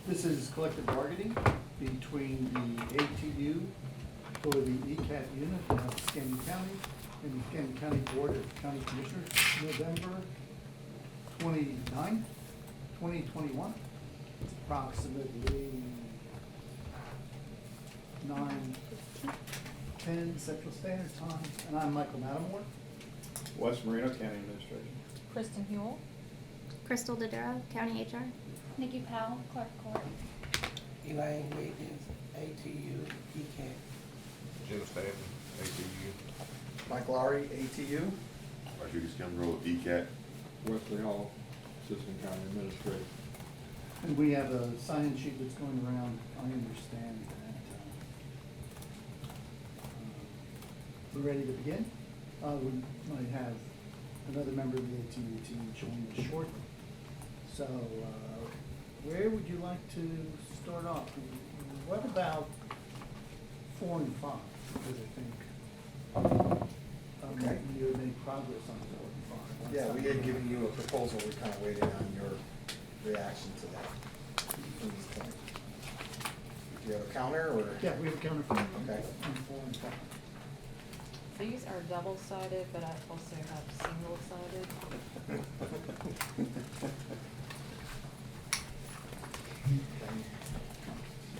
This is collective bargaining between the ATU for the ECAT unit of Scanning County and the Scanning County Board of County Commissioners, November 29th, 2021. It's approximately 9:10 Central Standard Time, and I'm Michael Matamore. West Marino County Administration. Kristen Huell. Crystal Dodaro, County HR. Nikki Powell, Clerk Court. Elaine Wiggins, ATU, ECAT. Jim Stanton, ATU. Mike Lowry, ATU. Rodriguez County Road, ECAT. Wesley Hall, Assistant County Administrator. And we have a sign-in sheet that's going around. I understand that. We're ready to begin. We might have another member of the ATU team join us shortly. So, where would you like to start off? What about 4 and 5? Because I think Okay. you had made progress on 4 and 5. Yeah, we had given you a proposal, we're kind of waiting on your reaction to that from this point. Do you have a counter, or? Yeah, we have a counter for Okay. on 4 and 5. These are double-sided, but I also have single-sided.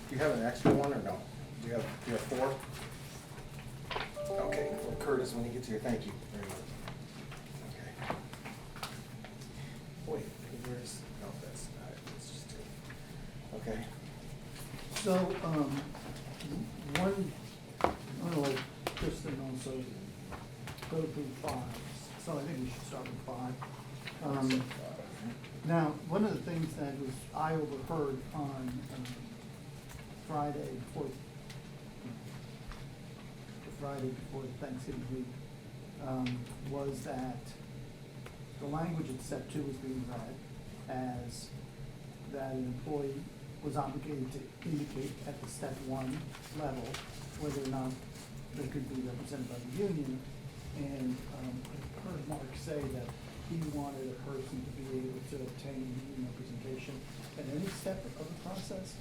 Do you have an extra one, or no? Do you have 4? Okay, well, Curtis, when he gets here, thank you very much. Okay. Wait, where's, no, that's not it, it's just 2. Okay. So, one, I'm gonna let Kristen also go through 5, so I think we should start with 5. Now, one of the things that was, I overheard on Friday before Thanksgiving week, was that the language in step 2 was being read as that an employee was obligated to indicate at the step 1 level whether or not they could be represented by the union. And I heard Mark say that he wanted a person to be able to obtain union representation at any step of the process.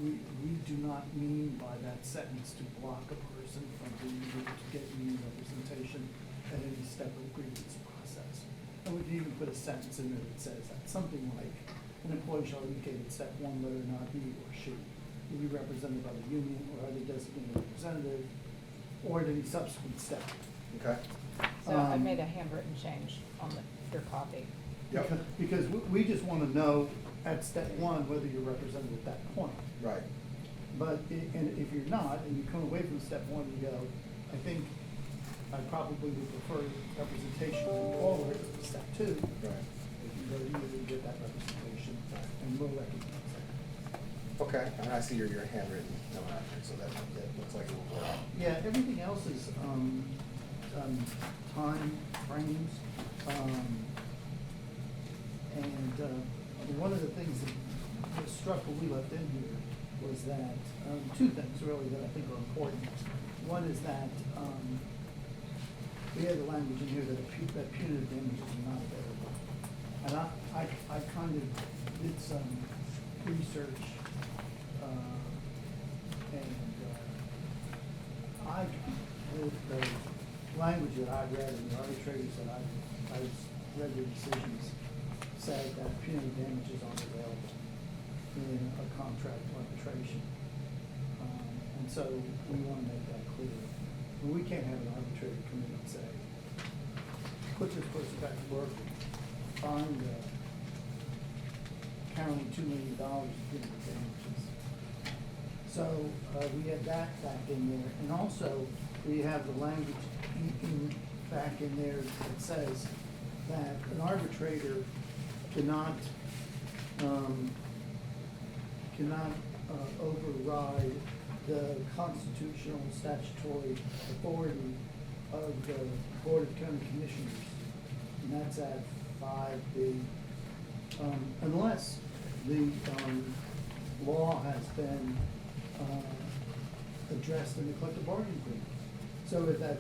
We do not mean by that sentence to block a person from being able to get union representation at any step of the grievance process. And we can even put a sentence in there that says that, something like, an employee shall indicate at step 1 whether or not he or she will be represented by the union or other designated representative, or at any subsequent step. Okay. So I made a handwritten change on your copy. Yep. Because we just want to know at step 1 whether you're represented at that point. Right. But, and if you're not, and you come away from step 1 and go, I think I probably would prefer representation going forward to step 2. Right. If you go to you get that representation, and we'll recognize that. Okay, and I see your handwritten note on here, so that looks like it will work. Yeah, everything else is, time frames, and one of the things that struck when we left in here was that, 2 things really that I think are important. One is that, we have the language in here that punitive damages are not available. And I kind of did some research, the language that I read and the arbitrators that I read their decisions said that punitive damages aren't available in a contract arbitration. And so we want to make that clear. But we can't have an arbitrator come in and say, put this person back to work, find the county $2 million in punitive damages. So we have that back in there, and also we have the language back in there that says that an arbitrator cannot override the constitutional statutory authority of the Board of County Commissioners, and that's at 5B, unless the law has been addressed in the collective bargaining agreement. So if that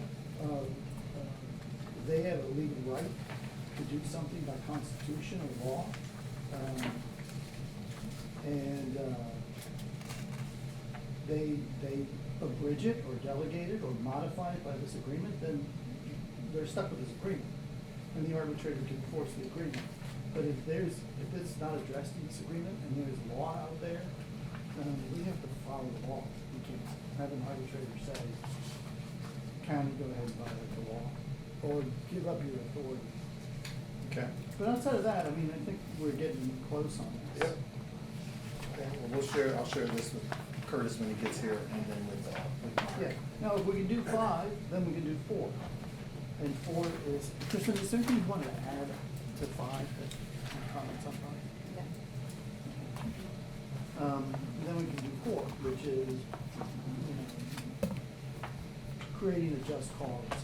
they have a legal right to do something by constitution or law, and abridge it or delegate it or modify it by this agreement, then they're stuck with this agreement. And the arbitrator can enforce the agreement. But if it's not addressed in this agreement and there's law out there, we have to follow the law. We can't have an arbitrator say, county, go ahead and violate the law, or give up your authority. Okay. But outside of that, I mean, I think we're getting close on this. Yep. Okay, well, I'll share this with Curtis when he gets here, and then with Mark. Yeah, now, if we can do 5, then we can do 4. And 4 is, Kristen, is there anything you wanted to add to 5 that, comments on 5? Then we can do 4, which is, you know, creating a just cause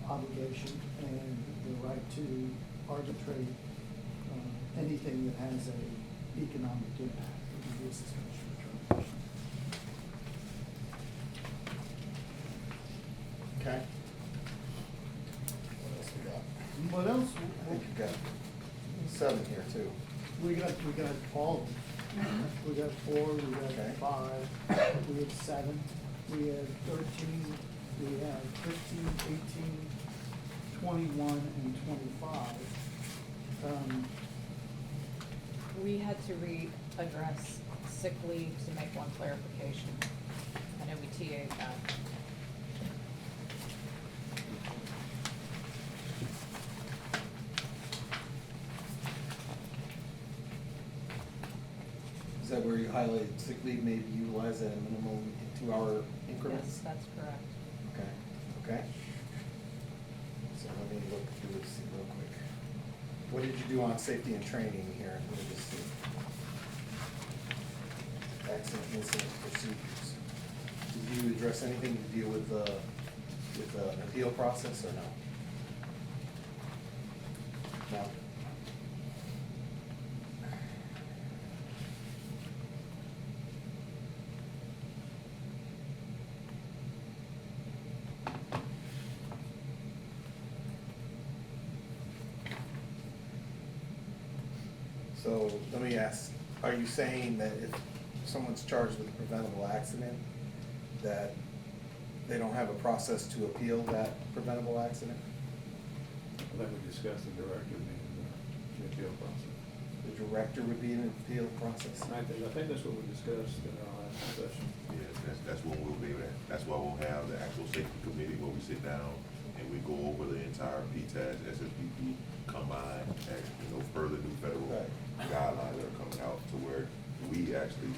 obligation and the right to arbitrate anything that has a economic impact. It can be a suspension or termination. Okay. What else we got? What else? I think you got 7 here too. We got all of them. We got 4, we got Okay. 5, we had 7, we had 13, we had 15, 18, 21, and 25. We had to readdress sick leave to make one clarification. I know we TA'd that. Is that where you highlighted sick leave may be utilized at a minimum in 2-hour increments? Yes, that's correct. Okay, okay. So let me look through this real quick. What did you do on safety and training here? What did you see? Accident incident procedures. Did you address anything to deal with the appeal process or no? No? So let me ask, are you saying that if someone's charged with a preventable accident, that they don't have a process to appeal that preventable accident? I think we discussed the director being the appeal process. The director would be in an appeal process? I think that's what we discussed in our last session. Yeah, that's when we'll be able to, that's why we'll have the actual safety committee where we sit down and we go over the entire PTAS, SSPP combined, and, you know, further new federal Right. guidelines that are coming out to where we actually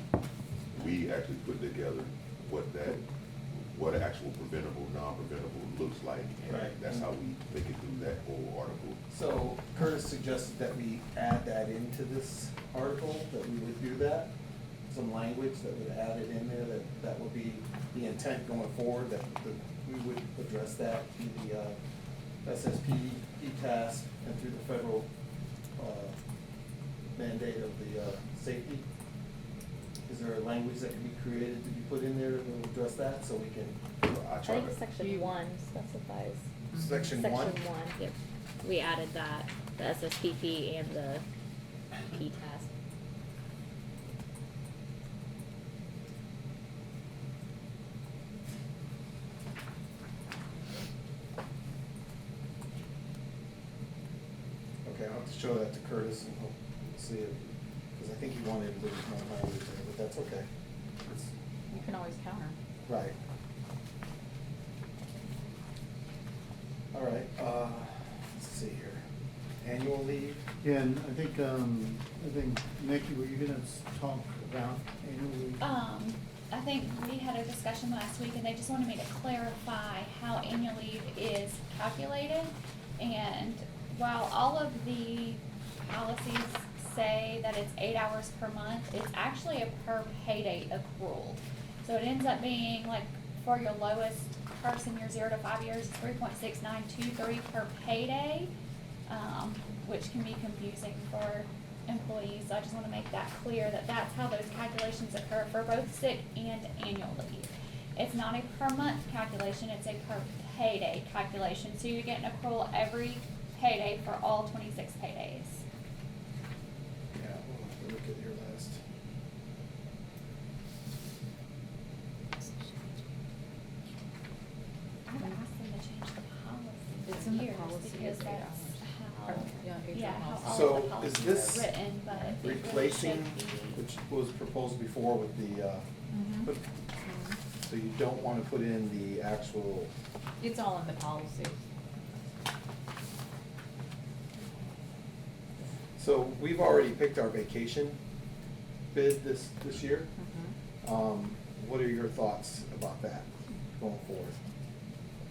put together what actual preventable, non-preventable looks like. And Right. that's how we make it through that whole article. So Curtis suggested that we add that into this article, that we would do that, some language that would add it in there, that would be the intent going forward, that we would address that through the SSP, PTAS, and through the federal mandate of the safety. Is there a language that can be created to be put in there that will address that, so we can? I I try think to, section 1 specifies. Section 1? Section 1, yep. We added that, the SSPP and the PTAS. Okay, I'll have to show that to Curtis and he'll see it, because I think he wanted to lose more language there, but that's okay. It's, You can always counter. right. All right, let's see here. Annual leave? Yeah, and I think, Nikki, were you gonna talk about annual leave? I think we had a discussion last week and they just wanted me to clarify how annual leave is calculated. And while all of the policies say that it's 8 hours per month, it's actually a per pay date accrual. So it ends up being like for your lowest person, your 0 to 5 years, it's 3.6923 per payday, which can be confusing for employees. So I just want to make that clear that that's how those calculations occur for both sick and annual leave. It's not a per month calculation, it's a per payday calculation. So you get an accrual every payday for all 26 paydays. Yeah, we'll have to look at your last. yeah, how all So, of the is policies this are written, but it really replacing, should be. which was proposed before with the, Mhm. but- so you don't wanna put in the actual, It's all in the policy. so we've already picked our vacation bid this year. What are your thoughts about that going forward?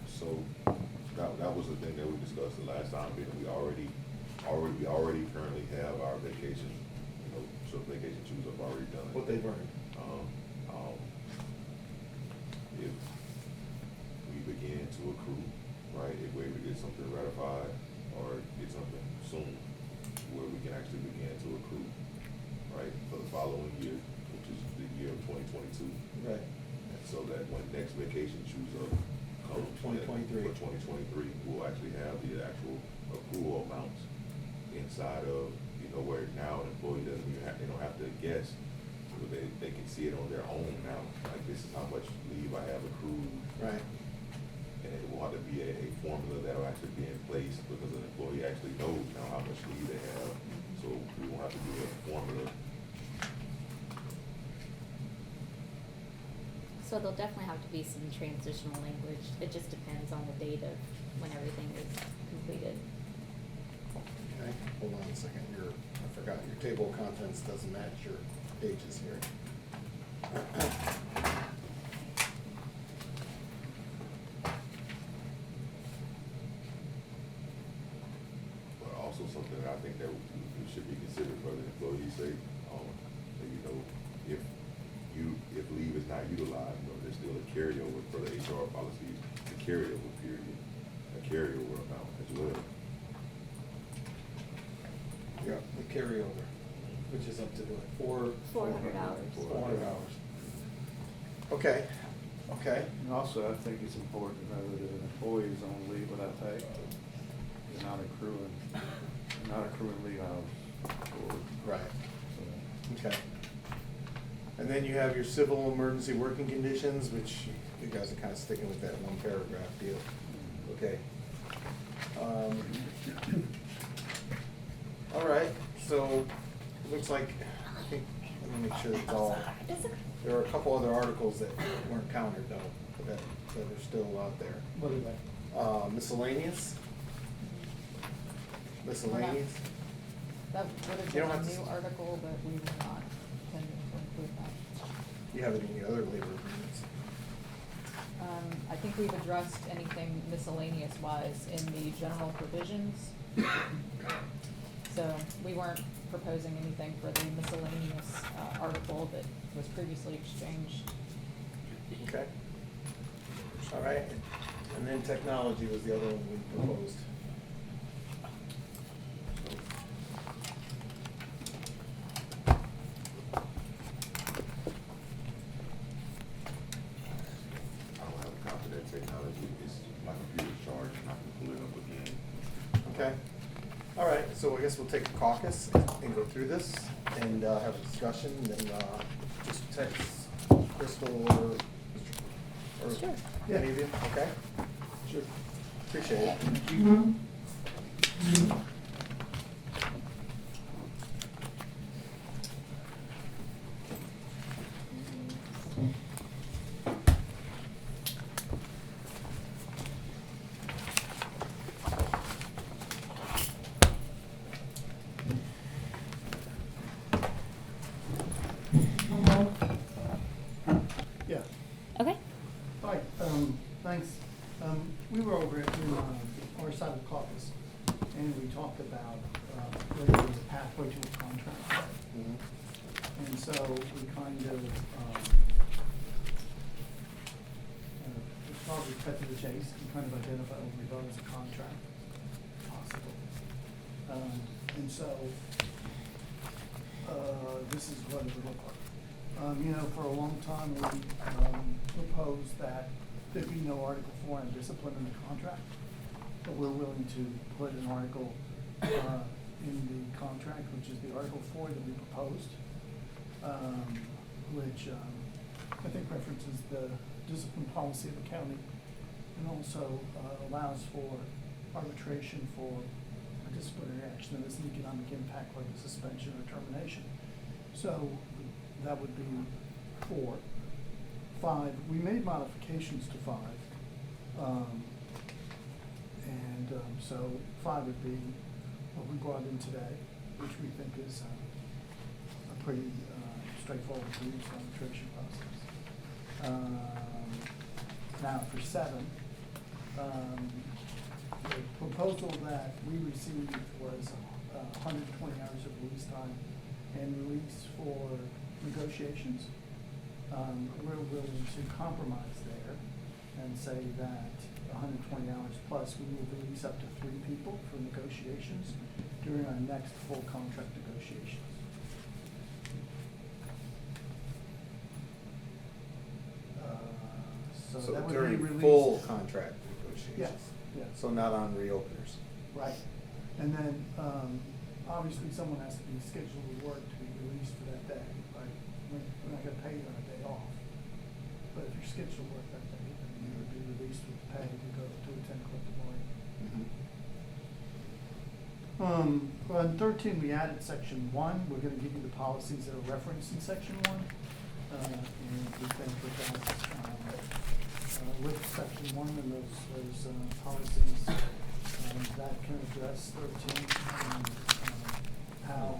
So, that was the thing that we discussed the last time, being we already currently have our vacation, so vacation shoes have already done it. What they've earned? If we begin to accrue, right, if we get something ratified or get something soon, where we can actually begin to accrue, right, for the following year, which is the year of 2022. Right. And so that when next vacation choose up comes. 2023. For 2023, we'll actually have the actual accrual amounts inside of, where now an employee doesn't even have, they don't have to guess. They can see it on their own now, like this is how much leave I have accrued. Right. And it will have to be a formula that'll actually be in place because an employee actually knows now how much leave they have. So we won't have to do a formula. So there'll definitely have to be some transitional language. It just depends on the date of when everything is completed. Okay, hold on a second, I forgot, your table of contents doesn't match your pages here. But also something that I think that we should be considered for the employees' sake, that, if leave is not utilized, there's still a carryover for the HR policies, the carryover period, a carryover amount as well. Yeah, the carryover, which is up to what, 400 hours. 400 hours. Okay, okay. And also, I think it's important to know that an employee is on leave without pay. They're not accruing leave hours. Right. So, Okay. And then you have your civil emergency working conditions, which you guys are kind of sticking with that one paragraph deal. Okay. All right, so it looks like, I think, let me make sure it's all, there are a couple other articles that weren't counted though, that are still out there. What are they? Miscellaneous? Miscellaneous? That would have You been don't a have to new article, but we were not intending to include that. You have any other labor agreements? I think we've addressed anything miscellaneous wise in the general provisions. So we weren't proposing anything for the miscellaneous article that was previously exchanged. Okay. All right, and then technology was the other one we proposed. I don't have a copy of that technology, it's, my computer's charged, and I can pull it up again. Okay. All right, so I guess we'll take a caucus and go through this and have a discussion, and then just text Crystal or Sure. any of you, okay? Sure. Appreciate it. Yeah. Okay. Hi, thanks. We were over at our side of the caucus, and we talked about whether there's a pathway to a contract. Mhm. And so we kind of, probably cut to the chase and kind of identify what we thought as a contract possible. And so, this is what it would look like. For a long time, we proposed that there be no Article 4 on discipline in the contract, but we're willing to put an article in the contract, which is the Article 4 that we proposed, which I think references the discipline policy of the county and also allows for arbitration for disciplinary action that has an economic impact like a suspension or termination. So that would be 4. 5, we made modifications to 5. So 5 would be what we brought in today, which we think is a pretty straightforward rules on arbitration process. Now for 7, the proposal that we received was 120 hours of release time and release for negotiations. We're willing to compromise there and say that 120 hours plus, we will release up to 3 people for negotiations during our next full contract negotiations. So So that would be during released. full contract negotiations? Yes, yes. So not on reopeners? Right. And then, obviously, someone has to be scheduled to work to be released for that day, right? We're not gonna pay you on a day off. But if you're scheduled to work that day, then you would be released with pay to go to attend collective bargaining. On 13, we added section 1. We're gonna give you the policies that are referenced in section 1. And we think that that's, with section 1 and those policies, that can address 13, how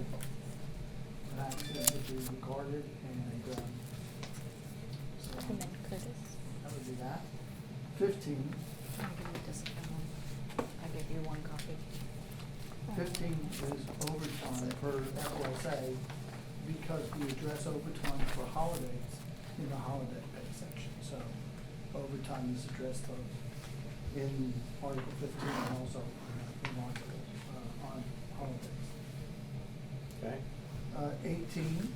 an accident would be regarded, and, so And then Curtis. that would be that. 15, I'll give you this one. I gave you 1 copy. 15 is overtime per FLSA, because we address overtime for holidays in the holiday pay section. So overtime is addressed in Article 15 and also in Article on holidays. Okay. 18,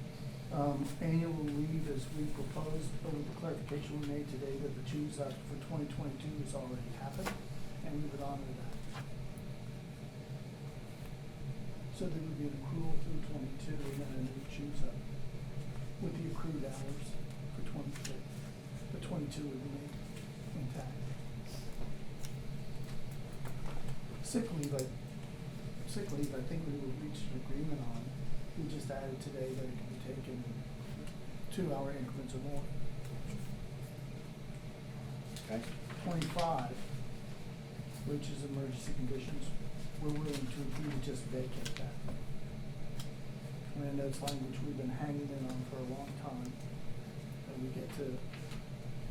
annual leave, as we proposed, with the clarification we made today that the choose up for 2022 has already happened, and we would honor that. So there would be an accrual through 22 and then a new choose up with the accrued hours for 23. The 22 would remain intact. Sick leave, I think we would reach an agreement on. We just added today that it can be taken in 2-hour increments or more. Okay. 25, which is emergency conditions, we're willing to agree to just vacate that. And that's language we've been hanging in on for a long time, and we get to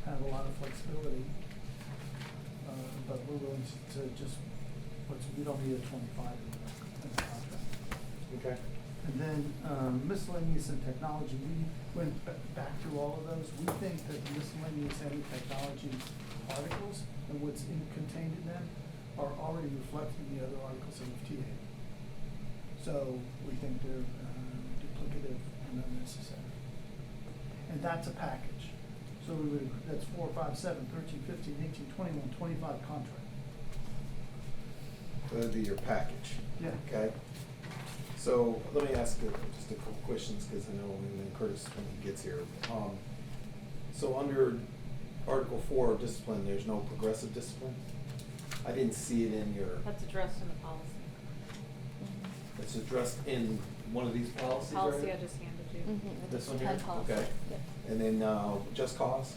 have a lot of flexibility, but we're willing to just, we don't need a 25 in the contract. Okay. And then miscellaneous and technology, we went back through all of those. We think that miscellaneous and technology articles and what's contained in them are already reflected in the other articles of TA. So we think they're duplicative and unnecessary. And that's a package. So we would, that's 4, 5, 7, 13, 15, 18, 21, 25 contract. So that'd be your package? Yeah. Okay. So let me ask just a couple questions, because I know when Curtis, when he gets here. So under Article 4 of discipline, there's no progressive discipline? I didn't see it in your, That's addressed in the policy. it's addressed in one of these policies, right? Policy I just handed you. Mm-hmm. This one here? Pen policy. Okay. Yep. And then, just cause?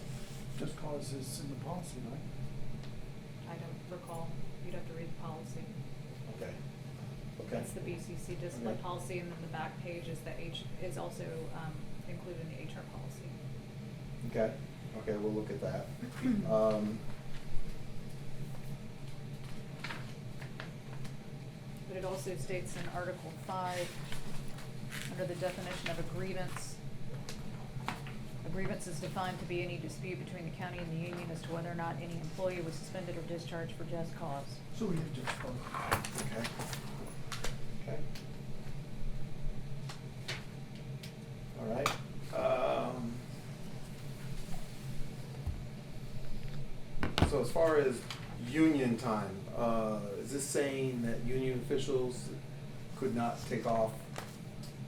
Just cause is in the policy, right? I don't recall. You'd have to read the policy. Okay. Okay. It's the BCC discipline Okay. policy, and then the back page is is also included in the HR policy. Okay, okay, we'll look at that. But it also states in Article 5, under the definition of a grievance, a grievance is defined to be any dispute between the county and the union as to whether or not any employee was suspended or discharged for just cause. So we have just cause. Okay. Okay. All right. So as far as union time, is this saying that union officials could not take off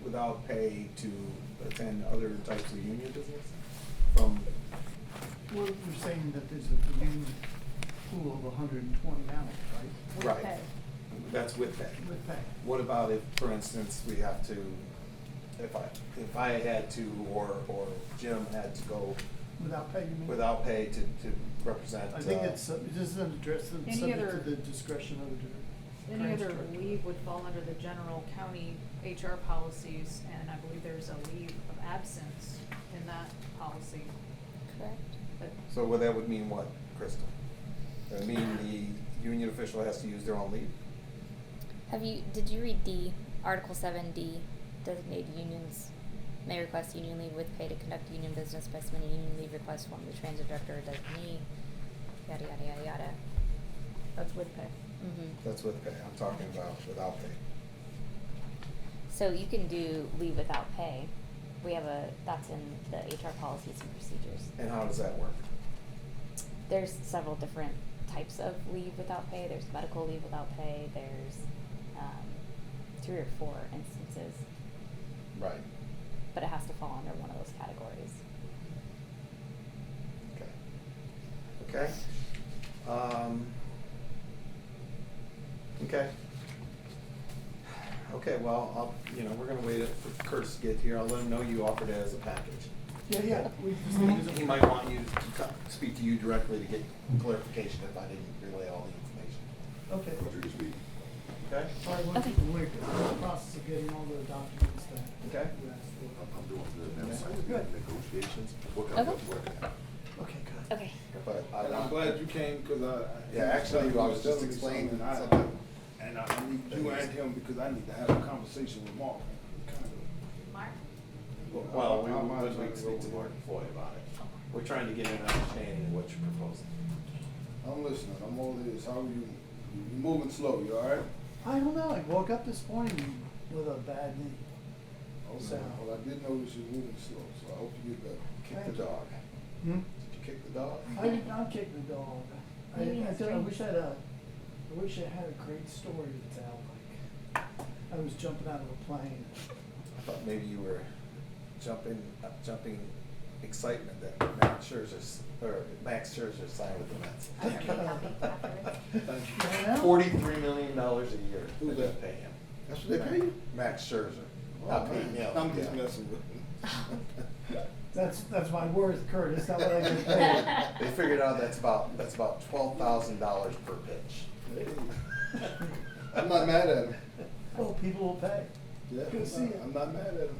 without pay to attend other types of union business? From, Well, you're saying that there's a union pool of 120 hours, right? With Right. pay. That's with pay. with pay. What about if, for instance, we have to, if I had to, or Jim had to go Without pay, you mean? without pay to represent? I think it's, it isn't addressed, Any subject other- to the discretion of the director. Any other leave would fall under the general county HR policies, and I believe there's a leave of absence in that policy. Correct. But So what that would mean what, Krista? That would mean the union official has to use their own leave? Did you read D, Article 7D, designated unions may request union leave with pay to conduct union business by submitting union leave request form to the transit director or designee, yada, yada, yada, yada. that's with pay. Mm-hmm. That's with pay, I'm talking about without pay. So you can do leave without pay. That's in the HR policies and procedures. And how does that work? There's several different types of leave without pay. There's medical leave without pay. There's 3 or 4 instances, Right. but it has to fall under one of those categories. Okay. Okay. Okay. Okay, well, we're gonna wait for Curtis to get here. I'll let him know you offered it as a package. Yeah, we just need to. He might want you to speak to you directly to get clarification if I didn't relay all the information. Okay. Go to speak. Okay? All right, Okay. we're in the process of getting all the documents that Okay. you asked for. I'm doing good now. So Good. negotiations, what kind Okay. of work? Okay, good. Okay. But And I'm glad you came, cause Yeah, actually, I was just explaining something. And I need you and him, because I need to have a conversation with Mark. Mark? Well, we I might as would well speak to go Mark with Foy about it. We're trying to get an understanding of what you're proposing. I'm listening, I'm all ears. How are you? You moving slow, you all right? I don't know, I woke up this morning with a bad knee. Okay. So- Well, I did notice you moving slow, so I hope you get better. Kick Thank the you. dog. Hmm? Did you kick the dog? I did not kick the dog. Maybe I it's wish I had a great story to tell, like, I was jumping out of a plane. I thought maybe you were jumping excitement that Max Scherzer signed with the Mets. I'll give you a copy afterwards. Thank you. Yeah. $43 million a year. Who's they're that? gonna pay him. That's what they pay you? Max Scherzer. Oh, Not paying man. him. I'm just yeah. messing with him. That's my worth, Curtis, not what I get paid. They figured out that's about $12,000 per pitch. Hey. I'm not mad at him. Well, people will pay. Yeah, Good to see you. I'm not mad at him.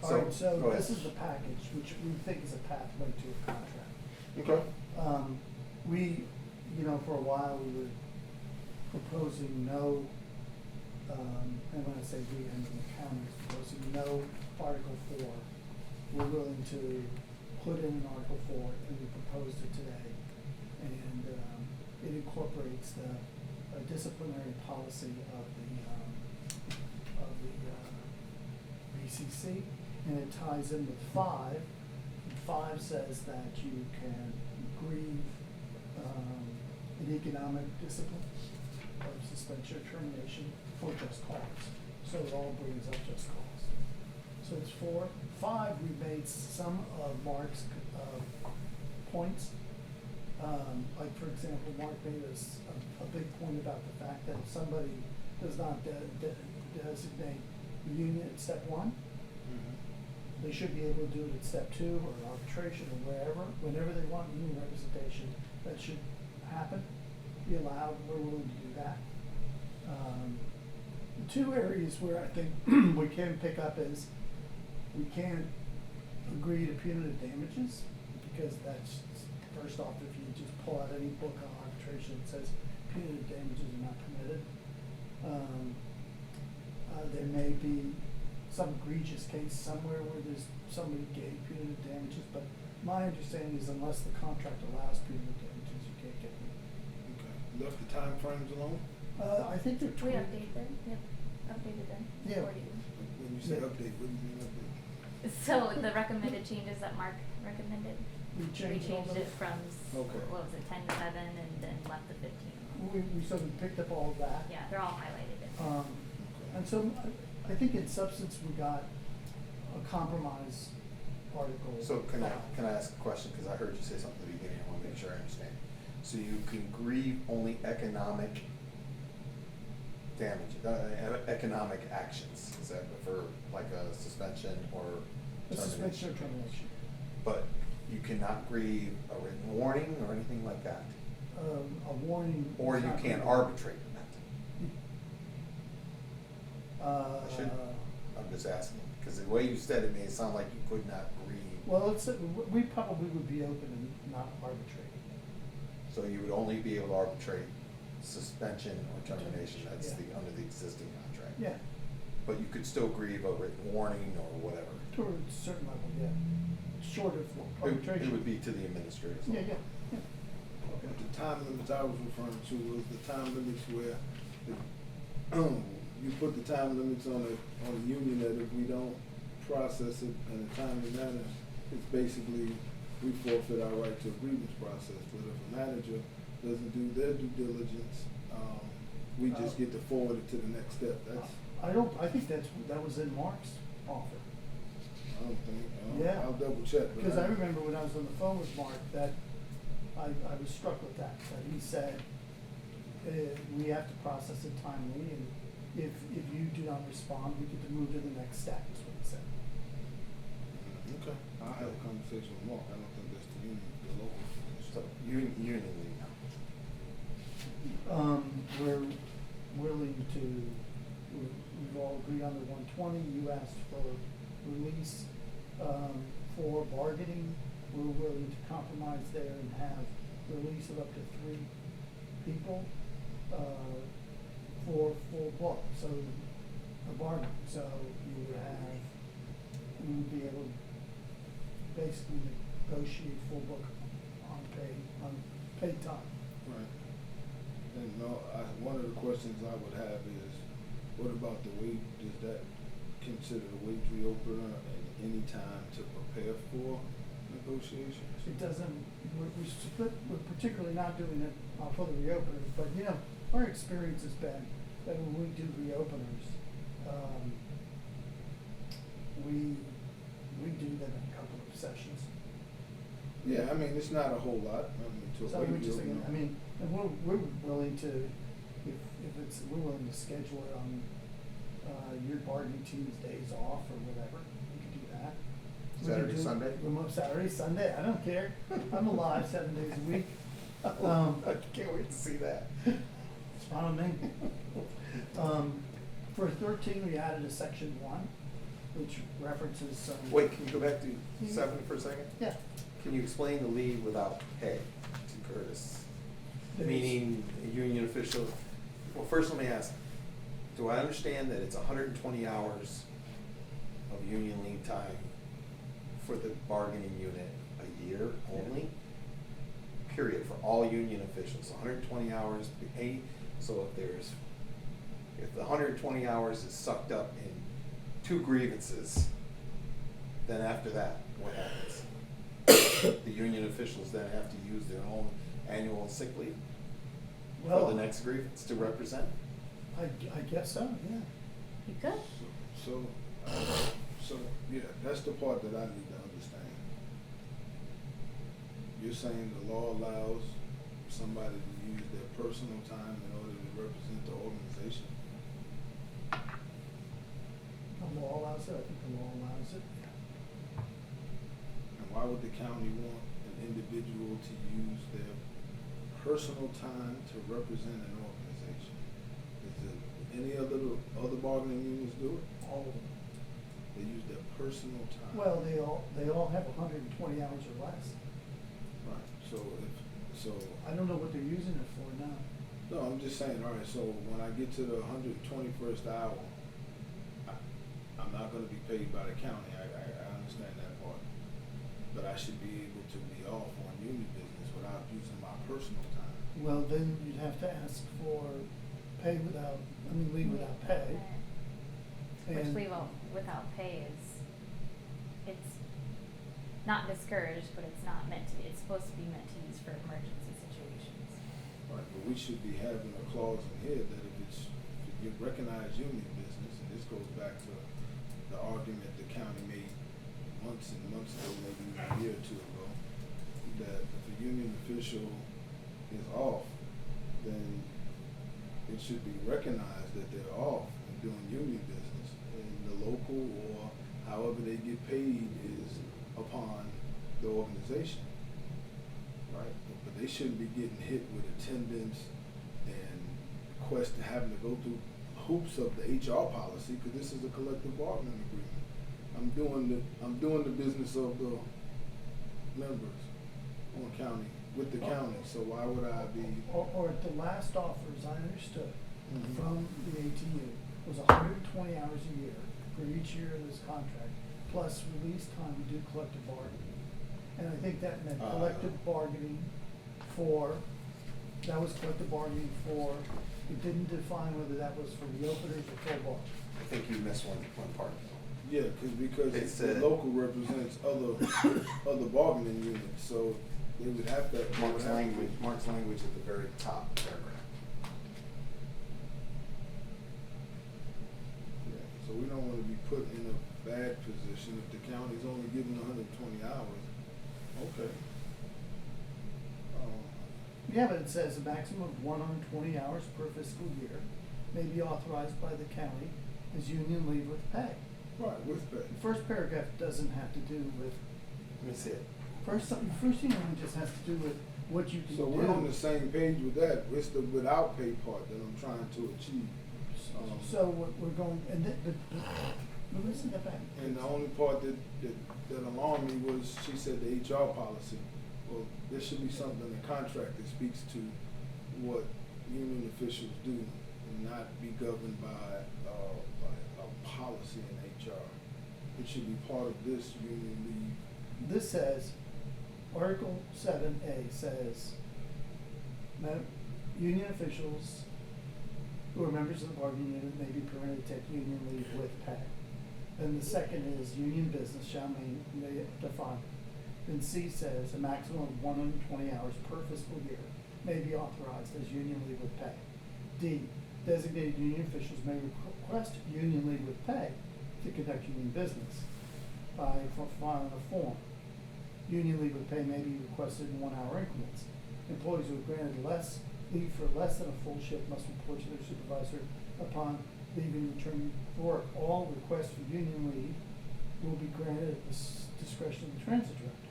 All right, So, so go ahead. this is the package, which we think is a pathway to a contract. Okay. We, for a while, we were proposing no, and when I say we, I mean the county is proposing no Article 4. We're willing to put in an Article 4, and we proposed it today. And it incorporates the disciplinary policy of the BCC, and it ties in with 5. And 5 says that you can grieve an economic discipline or suspension or termination for just cause. So it all brings up just cause. So it's 4. 5, we made some of Mark's points. Like, for example, Mark made us a big point about the fact that if somebody does not designate the union at step 1, they should be able to do it at step 2 or arbitration or whenever they want union representation. That should happen, be allowed. We're willing to do that. The 2 areas where I think we can pick up is we can't agree to punitive damages, because that's, first off, if you just pull out any book on arbitration, it says punitive damages are not permitted. There may be some egregious case somewhere where there's somebody gave punitive damages, but my understanding is unless the contract allows punitive damages, you can't get them. Okay. Left the time frames alone? I think they're We 20. updated them, yep, updated them Yeah. for you. When you say Yeah. update, what do you mean update? So the recommended changes that Mark recommended, We we changed all changed it those. from, Okay. what was it, 10 to 7 and then left the 15. We sort of picked up all of that. Yeah, they're all highlighted in there. And so I think in substance, we got a compromise article. So can I ask a question, because I heard you say something at the beginning, I want to make sure I understand. So you can grieve only economic damage, economic actions, is that for like a suspension or A termination? suspension or termination. But you cannot grieve a written warning or anything like that? A warning. Or is you not can't gonna- arbitrate that? Uh, I should, I'm just asking, because the way you said it made it sound like you could not grieve. well, let's say, we probably would be open and not arbitrate. So you would only be able to arbitrate suspension or termination, that's Yeah. under the existing contract? Yeah, But you could still grieve a written warning or whatever? to a certain level, yeah. Short of arbitration. It would be to the administrator. Yeah, yeah, yeah. But the time limits I was referring to was the time limits where you put the time limits on a union that if we don't process it in a timely manner, it's basically, we forfeit our right to a grievance process. But if a manager doesn't do their due diligence, we just get to forward it to the next step. That's, I think that was in Mark's offer. I don't think, Yeah. I'll double check. but Because I remember when I was on the phone with Mark, that I was struck with that he said, we have to process it timely, and if you do not respond, we get to move to the next step, is what he said. Okay, I'll have a conversation with Mark. I don't think that's the union, the local. So, union league now. We're willing to, we've all agreed on the 120, you asked for release. For bargaining, we're willing to compromise there and have release of up to 3 people, for full book, so a bargain, so you would be able to basically negotiate full book on paid time. Right. And one of the questions I would have is, what about the wage, does that consider the wage reopener and any time to prepare for negotiations? It doesn't, we're particularly not doing it for the reopeners, but our experience has been that when we do reopeners, we do them in a couple of sessions. Yeah, I mean, it's not a whole lot, I mean, to So a we're wage just thinking, reopener. and we're willing to, we're willing to schedule it on, your bargaining team's days off or whatever, we could do that. We could Saturday, do Sunday? Remote Saturday, Sunday, I don't care, I'm alive 7 days a week. I can't wait to see that. It's fine with me. For 13, we added a section 1, which references some. Wait, can you go back to 7 for a second? Yeah. Can you explain the leave without pay to Curtis? There's- Meaning a union official, well, first let me ask, do I understand that it's 120 hours of union leave time for the bargaining unit a year only? Period, for all union officials, 120 hours paid, so if the 120 hours is sucked up in 2 grievances, then after that, what happens? The union officials then have to use their own annual sick leave for Well, the next grievance to represent? I guess so, yeah. You could. So, yeah, that's the part that I need to understand. You're saying the law allows somebody to use their personal time in order to represent the organization? The law allows it, I think the law allows it. And why would the county want an individual to use their personal time to represent an organization? Is it any other bargaining unions do it? All of them. They use their personal time. Well, they all have 120 hours or less. Right, so I don't know what they're using it for now. no, I'm just saying, all right, so when I get to the 121st hour, I'm not gonna be paid by the county, I understand that part. But I should be able to be off on union business without using my personal time. Well, then you'd have to ask for leave without pay. Which And- leave without pay it's not discouraged, but it's not meant to be, it's supposed to be meant to use for emergency situations. Right, but we should be having a clause in here that if you recognize union business, and this goes back to the argument the county made months and months ago, maybe even a year or 2 ago, that if a union official is off, then department should be recognized that they're off and doing union business. And the local or however they get paid is upon the organization, right? But they shouldn't be getting hit with attendance and having to go through hoops of the HR policy, because this is a collective bargaining agreement. I'm doing the business of the members on county, with the county, so why would I be? Or at the last offers, I understood Mhm. from the ATU was 120 hours a year for each year of this contract, plus release time to do collective bargaining. And I think that meant collective bargaining that was collective bargaining it didn't define whether that was for reopeners or full bar. I think you missed one part. Yeah, because It the said- local represents other bargaining units, so they would have to. Mark's language at the very top paragraph. Yeah, so we don't wanna be put in a bad position if the county's only giving 120 hours. Okay. Yeah, but it says a maximum of 120 hours per fiscal year may be authorized by the county as union leave with pay. Right, with pay. The first paragraph doesn't have to do with, Let me see it. first thing only just has to do with what you can do. So we're on the same page with that. It's the without pay part that I'm trying to achieve. So what we're going, and but listen to that. And the only part that alarmed me was, she said the HR policy. Well, there should be something in the contract that speaks to what union officials do and not be governed by a policy in HR. It should be part of this union leave. This says, Article 7A says, that union officials who are members of the bargaining unit may be permitted to take union leave with pay. Then the second is, union business shall may define. Then C says, a maximum of 120 hours per fiscal year may be authorized as union leave with pay. D, designated union officials may request union leave with pay to conduct union business by filing a form. Union leave with pay may be requested in 1 hour increments. Employees who are granted less leave for less than a full shift must report to their supervisor upon leaving and returning to work. All requests for union leave will be granted at the discretion of the transit director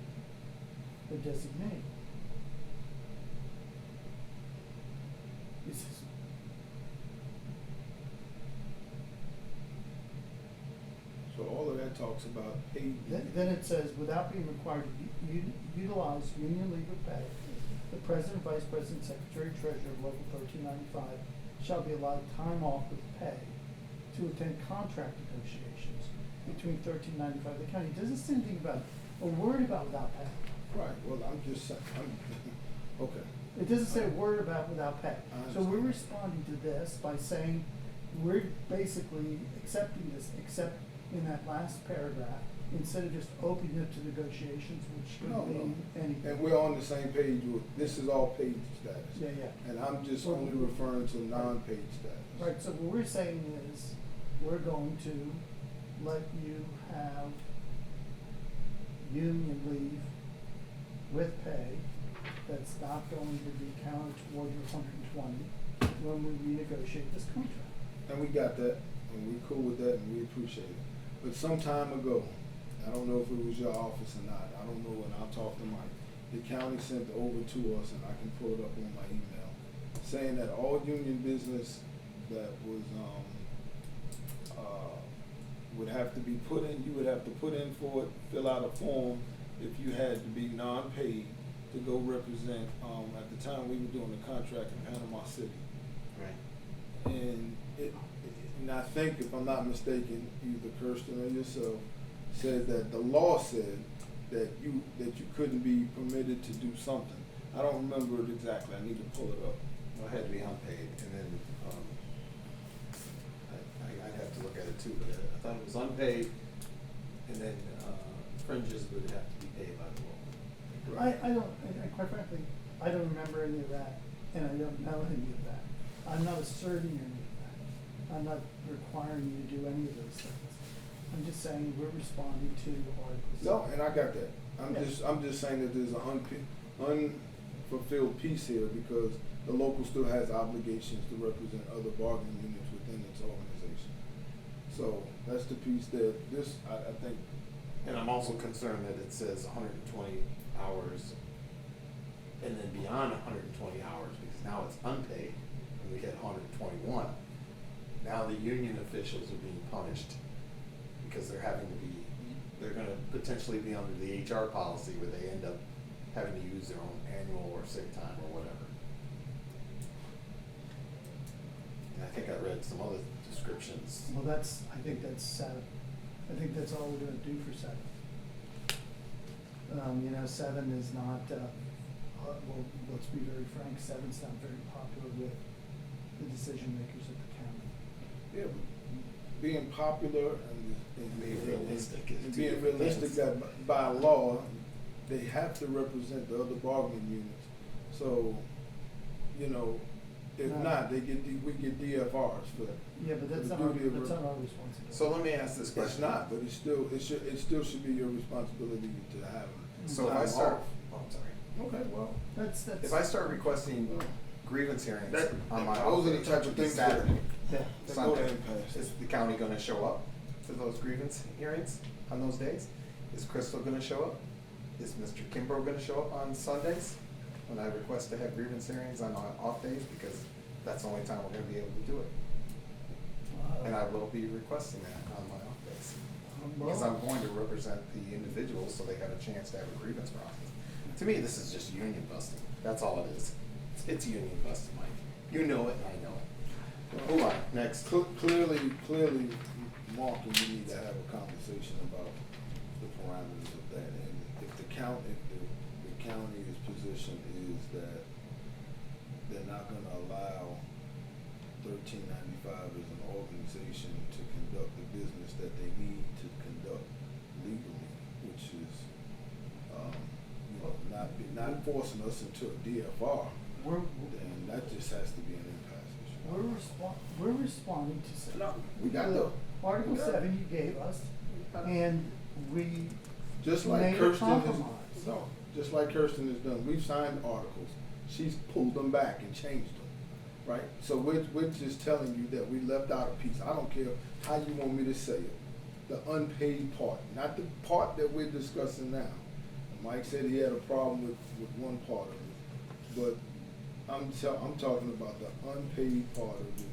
or designee. This is, So all of that talks about paid. then it says, without being required to utilize union leave with pay, the president, vice president, secretary, treasurer of Local 1395 shall be allowed time off with pay to attend contract negotiations between 1395 and the county. It doesn't say anything about, a word about without pay. Right, well, I'm just saying, okay. It doesn't say a word about without pay. I So we're understand. responding to this by saying, we're basically accepting this, except in that last paragraph, instead of just opening it to negotiations, which could No, mean anything. And we're on the same page with, this is all paid status. Yeah, yeah. And I'm just only referring to non-paid status. Right, so what we're saying is, we're going to let you have union leave with pay that's not going to be counted toward your 120 when we renegotiate this contract. And we got that, and we cool with that, and we appreciate it. But some time ago, I don't know if it was your office or not, I don't know, and I'll talk to Mike. The county sent over to us, and I can pull it up on my email, saying that all union business that was, would have to be put in, you would have to put in for it, fill out a form if you had to be non-paid to go represent, at the time we were doing the contract in Panama City. Right. And and I think, if I'm not mistaken, either Kirsten or yourself said that the law said that you couldn't be permitted to do something. I don't remember it exactly, I need to pull it up. Well, it had to be unpaid, and then, I'd have to look at it too, but I thought it was unpaid, and then, fringes would have to be paid by the law. I quite frankly, I don't remember any of that, and I don't know any of that. I'm not asserting any of that. I'm not requiring you to do any of those things. I'm just saying we're responding to articles. No, and I got that. Yeah. I'm just saying that there's an unfulfilled piece here, because the local still has obligations to represent other bargaining units within its organization. So that's the piece that this, I think, And I'm also concerned that it says 120 hours and then beyond 120 hours, because now it's unpaid, and we hit 121. Now the union officials are being punished because they're gonna potentially be under the HR policy where they end up having to use their own annual or sick time or whatever. And I think I read some other descriptions. Well, I think that's 7. I think that's all we're gonna do for 7. 7 is not, well, let's be very frank, 7's not very popular with the decision makers at the county. yeah, but being popular and Being realistic is and two being different realistic things. that by law, they have to represent the other bargaining units. So, if No. not, we get DFRs for. Yeah, but that's for not the our, duty of that's re- not our responsibility. So let me ask this It's question. not, but it still should be your responsibility to have it. So if I Time start, off. oh, I'm sorry. Okay, well, That's. If I start requesting grievance hearings That- on my those are the off days, type which of would be things that- Saturday, Yeah. that go to Sunday, impasse. is the county gonna show up to those grievance hearings on those days? Is Crystal gonna show up? Is Mr. Kimbrough gonna show up on Sundays when I request to have grievance hearings on my off days? Because that's the only time we're gonna be able to do it. And I will be requesting that on my off days. Because I'm going to represent the individuals so they have a chance to have a grievance process. To me, this is just union busting. That's all it is. It's union busting, Mike. You know it and I know it. Move on, next. Clearly, Mark and we need to have a conversation about the parameters of that. And if the county's position is that they're not gonna allow 1395 as an organization to conduct the business that they need to conduct legally, which is, not forcing us into a DFR, then that just has to be an impasse issue. We're responding to 7. No, we got the. Article we got it. 7 you gave us, and we Just like made a Kirsten has, compromise. no, just like Kirsten has done, we've signed articles, she's pulled them back and changed them, right? So we're just telling you that we left out a piece, I don't care how you want me to say it, the unpaid part, not the part that we're discussing now. Mike said he had a problem with one part of it, but I'm talking about the unpaid part of it,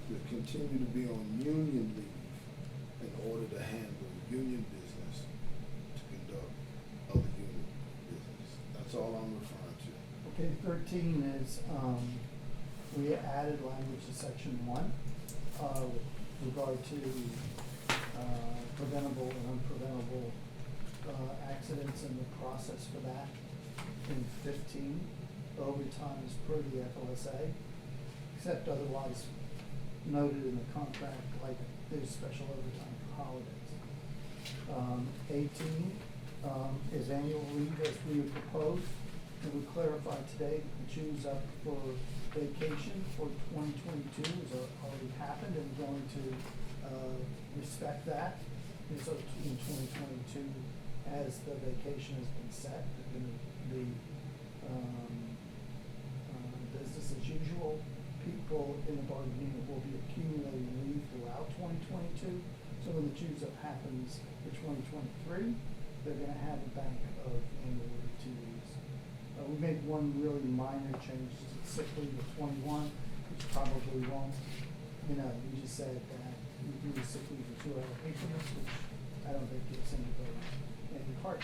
to continue to be on union leave in order to handle union business, to conduct other union business. That's all I'm referring to. Okay, 13 is, we added language to section 1, with regard to, preventable and unpreventable, accidents and the process for that. In 15, overtime is per the FLSA, except otherwise noted in the contract, like there's special overtime for holidays. 18, is annual leave as we have proposed, and we clarified today, the choose up for vacation for 2022 has already happened, and we're going to, respect that. And so in 2022, as the vacation has been set, they're gonna be, business as usual. People in the bargaining unit will be accumulating leave throughout 2022. So when the choose up happens for 2023, they're gonna have a bank of annual leave 2 weeks. We made one really minor change to sick leave of 21, which probably won't, we just said that we do the sick leave for 2-hour increments, which I don't think gives anybody any heart.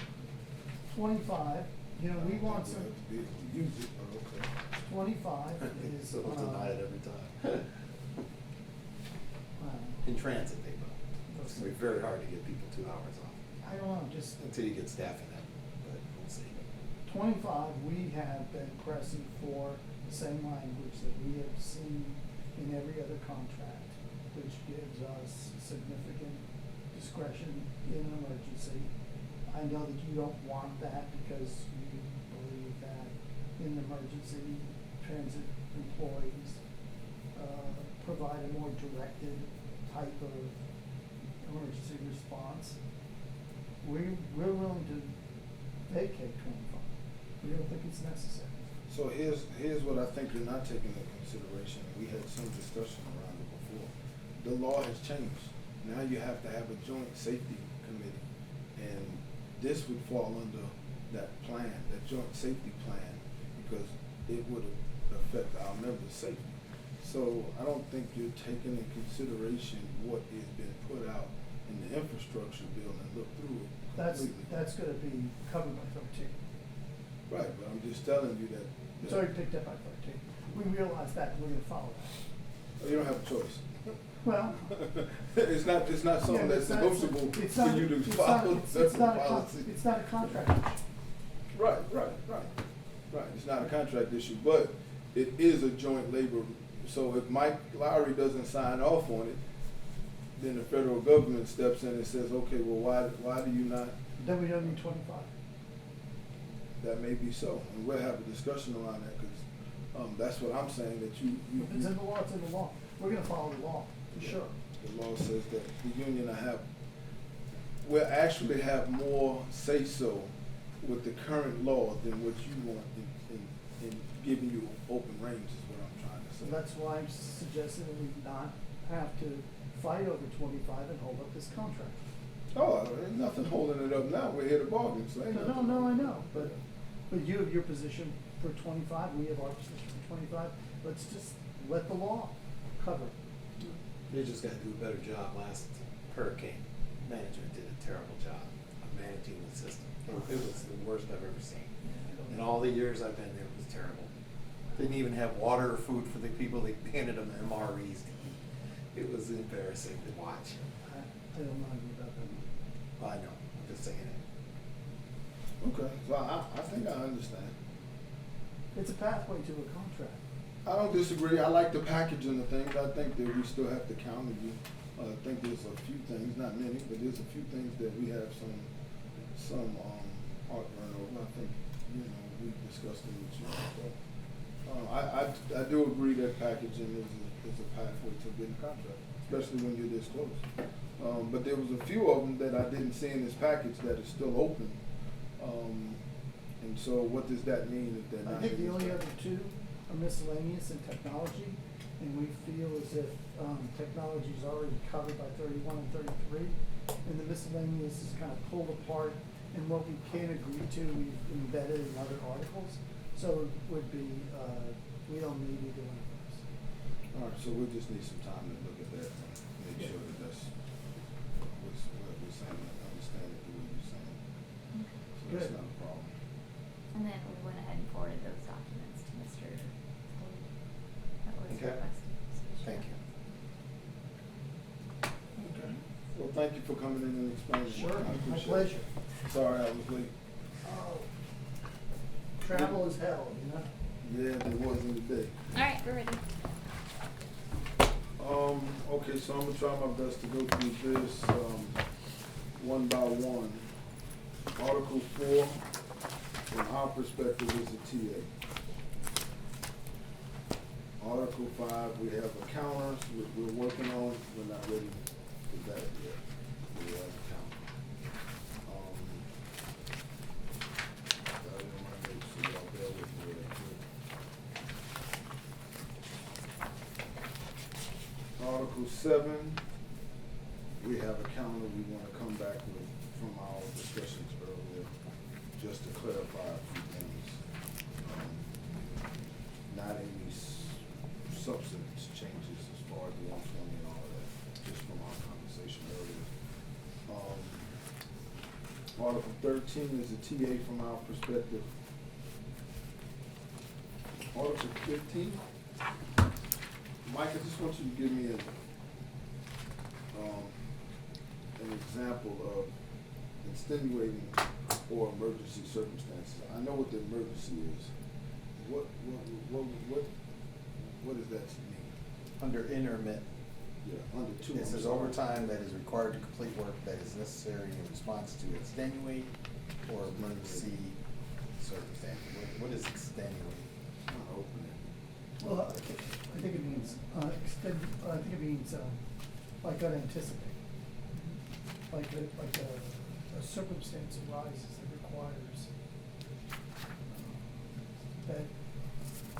25, we want some, Use it, but okay. 25 is, So we'll deny it every time. In transit, they will. It's gonna be very hard to get people 2 hours off, I don't know, just until you get staffing them, but we'll see. 25, we have been pressing for the same language that we have seen in every other contract, which gives us significant discretion in an emergency. I know that you don't want that because you believe that in an emergency, transit employees provide a more directed type of emergency response. We're willing to vacate 25. We don't think it's necessary. So here's what I think you're not taking into consideration. We had some discussion around it before. The law has changed. Now you have to have a joint safety committee. And this would fall under that plan, that joint safety plan, because it would affect our members' safety. So I don't think you're taking into consideration what has been put out in the infrastructure bill and look through it completely. That's gonna be covered by 13. Right, but I'm just telling you that. It's already picked up by 13. We realize that, and we're gonna follow that. You don't have a choice. Well. It's not yeah, something but that's it's not- negotiable it's for not- you to it's follow not- certain it's not a policy. It's not a contract issue. Right. It's not a contract issue, but it is a joint labor. So if Mike Lowry doesn't sign off on it, then the federal government steps in and says, okay, well, why do you not? Then we don't need 25. That may be so, and we'll have a discussion around that, because that's what I'm saying, that you. If it's in the law, it's in the law. We're gonna follow the law, for sure. The law says that the union will actually have more say-so with the current law than what you want in giving you open range, is what I'm trying to So say. that's why I'm suggesting that we not have to fight over 25 and hold up this contract. Oh, there's nothing holding it up now, we're here to bargain, so ain't nothing. No, I know, but you have your position for 25, we have our position for 25. Let's just let the law cover it. They just gotta do a better job. Last hurricane management did a terrible job of managing the system. It was the worst I've ever seen. In all the years I've been there, it was terrible. Didn't even have water or food for the people. They handed them MREs to eat. It was embarrassing to watch. I don't know anything about that. I know, I'm just saying it. Okay, so I think I understand. It's a pathway to a contract. I don't disagree, I like the packaging of things, I think that we still have to counter you. I think there's a few things, not many, but there's a few things that we have some heartburn over. I think, we discussed them with you, so. I do agree that packaging is a pathway to getting a contract, especially when you're this close. But there was a few of them that I didn't see in this package that is still open. And so what does that mean if they're I not? think in the this only package? other two are miscellaneous and technology, and we feel as if technology is already covered by 31 and 33, and the miscellaneous is kind of pulled apart, and what we can agree to, we've embedded in other articles, so it would be, we don't need either one of those. All right, so we'll just need some time to look at that and make sure that that's what we're saying, and understand it the way you're saying. So that's Good. not a problem. And then we went ahead and forwarded those documents to Mr. Cole. That was Okay. requested. Thank you. Okay. Well, thank you for coming in and explaining. Sure, I my appreciate it. pleasure. Sorry I was late. Oh, travel is hell, Yeah, there wasn't today. All right, we're ready. Okay, so I'm gonna try my best to go through this, one by one. Article 4, from our perspective, is a TA. Article 5, we have accountants, we're working on, we're not ready for that yet. We have accountants. I didn't want to make sure y'all bear with me real quick. Article 7, we have a counter we want to come back with from our discussions earlier, just to clarify a few things. Not any substance changes as far as the 120 and all of that, just from our conversation earlier. Article 13 is a TA from our perspective. Article 15. Mike, I just want you to give me an example of extenuating or emergency circumstances. I know what the emergency is. What does that mean? Under intermittent, Yeah, under two. it says overtime that is required to complete work that is necessary in response to extenuate or emergency circumstance. What is extenuate? I'm gonna open it. Well, I think it means, like unanticipated. Like a circumstance arises that requires, that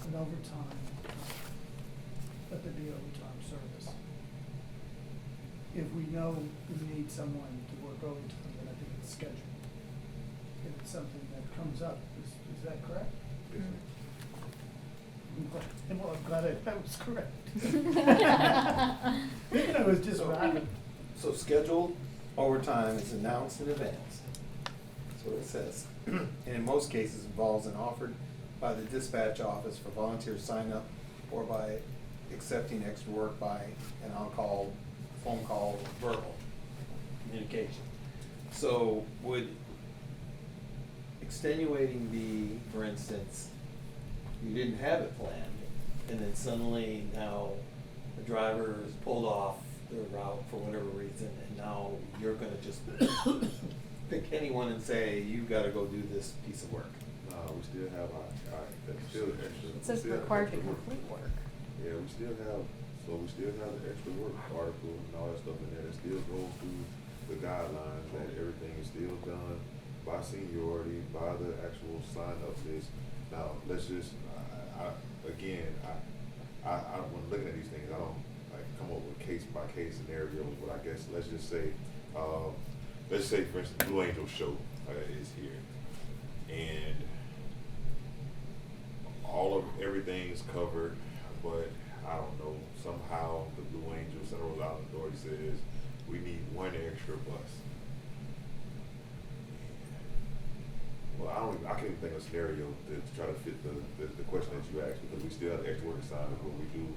an overtime, let there be overtime service. If we know we need someone to work overtime, then I think it's scheduled. If it's something that comes up, is that correct? Yes, sir. Well, I'm glad I was correct. Thinking I was just rapping. So scheduled overtime is announced in advance. That's what it says. And in most cases involves an offer by the dispatch office for volunteer sign up or by accepting extra work by an on-call, phone call, or verbal communication. So would extenuating be, for instance, you didn't have it planned, and then suddenly now the driver is pulled off their route for whatever reason, and now you're gonna just pick anyone and say, you gotta go do this piece of work. We still have that's still extra. It says we still have required to extra work. complete work. Yeah, we still have the extra work article and all that stuff in there that still goes through the guidelines, that everything is still done by seniority, by the actual sign up list. Now, let's just, again, when looking at these things, I don't like come up with case by case scenarios, but I guess let's just say, for instance, Blue Angel show is here, and everything's covered, but I don't know, somehow the Blue Angel Central Rhode Island Authority says we need one extra bus. Well, I can't even think of a scenario to try to fit the question that you asked, because we still have extra work assignments. What we do,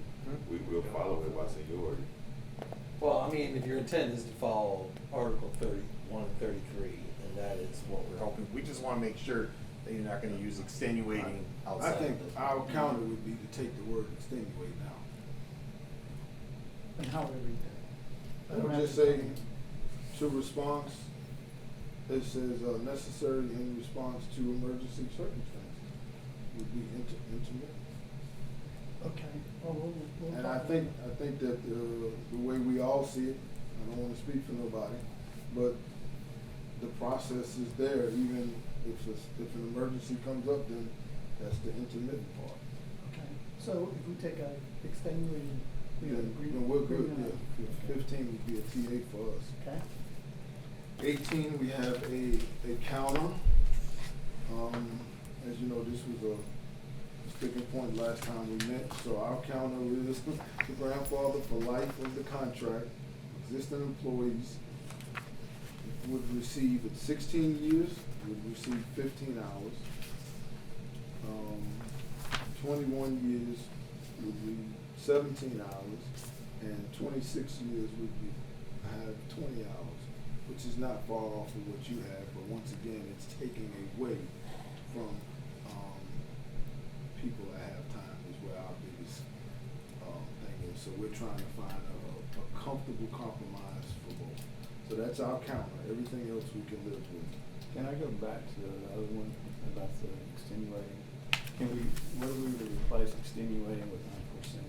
we will follow it by seniority. Well, I mean, if your intent is to follow Article 31 and 33, and that is what we're hoping, we just wanna make sure that you're not gonna use extenuating I outside think of this. our counter would be to take the word extenuate out. And how would I read that? I I don't would have just to- say, to response, it says, necessary in response to emergency circumstances, would be intermittent. Okay, well, we'll. And talk I about think, that. I think that the way we all see it, I don't wanna speak for nobody, but the process is there, even if an emergency comes up, then that's the intermittent part. Okay, so if we take a extenuating, we have Then agreement. we're good, agreement yeah. on it. 15 would be a TA for us. Okay, 18, we have a counter. As you know, this was a sticking point last time we met, so our counter is the grandfather for life of the contract. Existing employees would receive at 16 years, would receive 15 hours. 21 years would be 17 hours, and 26 years would be, have 20 hours, which is not far off of what you have, but once again, it's taking away from, people that have time is where our biggest, thing is. So we're trying to find a comfortable compromise for both. So that's our counter. Everything else we can live with. Can I go back to the other one about the extenuating? What do we replace extenuating with unforeseen?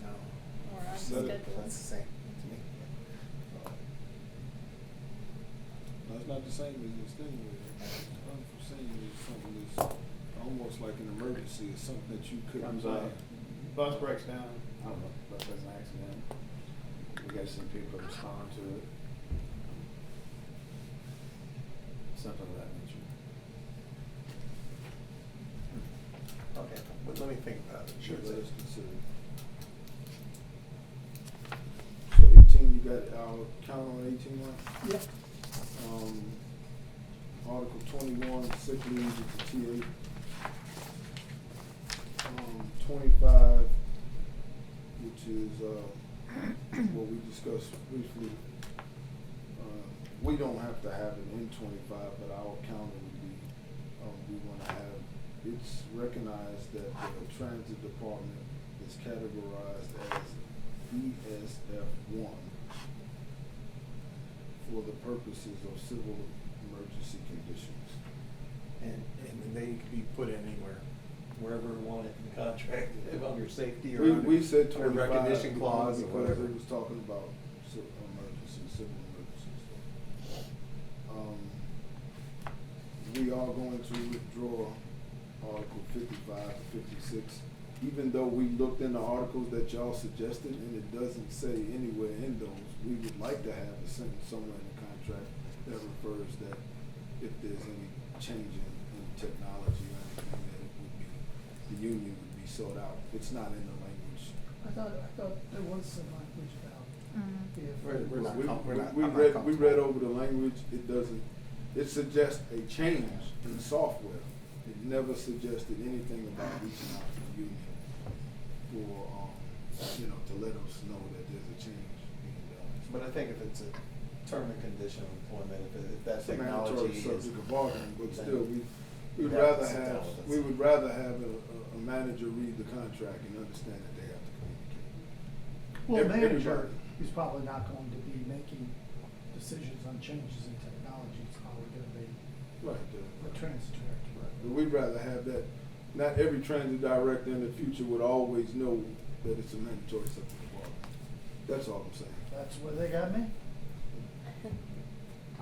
No. Or Set it- unscheduled. That's the same to me. No, it's not the same as extenuating. Unforeseen is something that's almost like an emergency. It's something that you couldn't Comes up, plan. bus breaks down, I don't know, bus has an accident, we gotta send people to respond to it. Something of that nature. Okay, but let me think about it. Sure, let us consider. So 18, you got our count on 18 one? yep, Article 21, sick leave is the TA. 25, which is, what we discussed briefly. We don't have to have it in 25, but our counter would be, we wanna have, it's recognized that the transit department is categorized as ESF1 for the purposes of civil emergency conditions. And they could be put anywhere, wherever we want it in the contract, if under safety or We said under 25. recognition clause or because whatever. it was talking about civil emergencies. we are going to withdraw Article 55 to 56. Even though we looked in the articles that y'all suggested, and it doesn't say anywhere in those, we would like to have a sentence somewhere in the contract that refers that if there's any change in technology or anything, that it would be, the union would be sought out. It's not in the language. I thought there was some language about if. We're not com- we're not- We I'm not read, comfortable. we read over the language, it doesn't, it suggests a change in the software. It never suggested anything about reaching out to the union for, to let us know that there's a change being done. But I think if it's a term and condition of employment, if that It's a mandatory technology is. subject of bargaining, but then still, we'd you'd rather to sit down have, with us. we would rather have a manager read the contract and understand that they have to communicate. Well, the Everybody. manager is probably not going to be making decisions on changes in technology. It's probably gonna be Right, the transit director. but we'd rather have that, not every transit director in the future would always know that it's a mandatory subject of bargaining. That's all I'm saying. That's where they got me?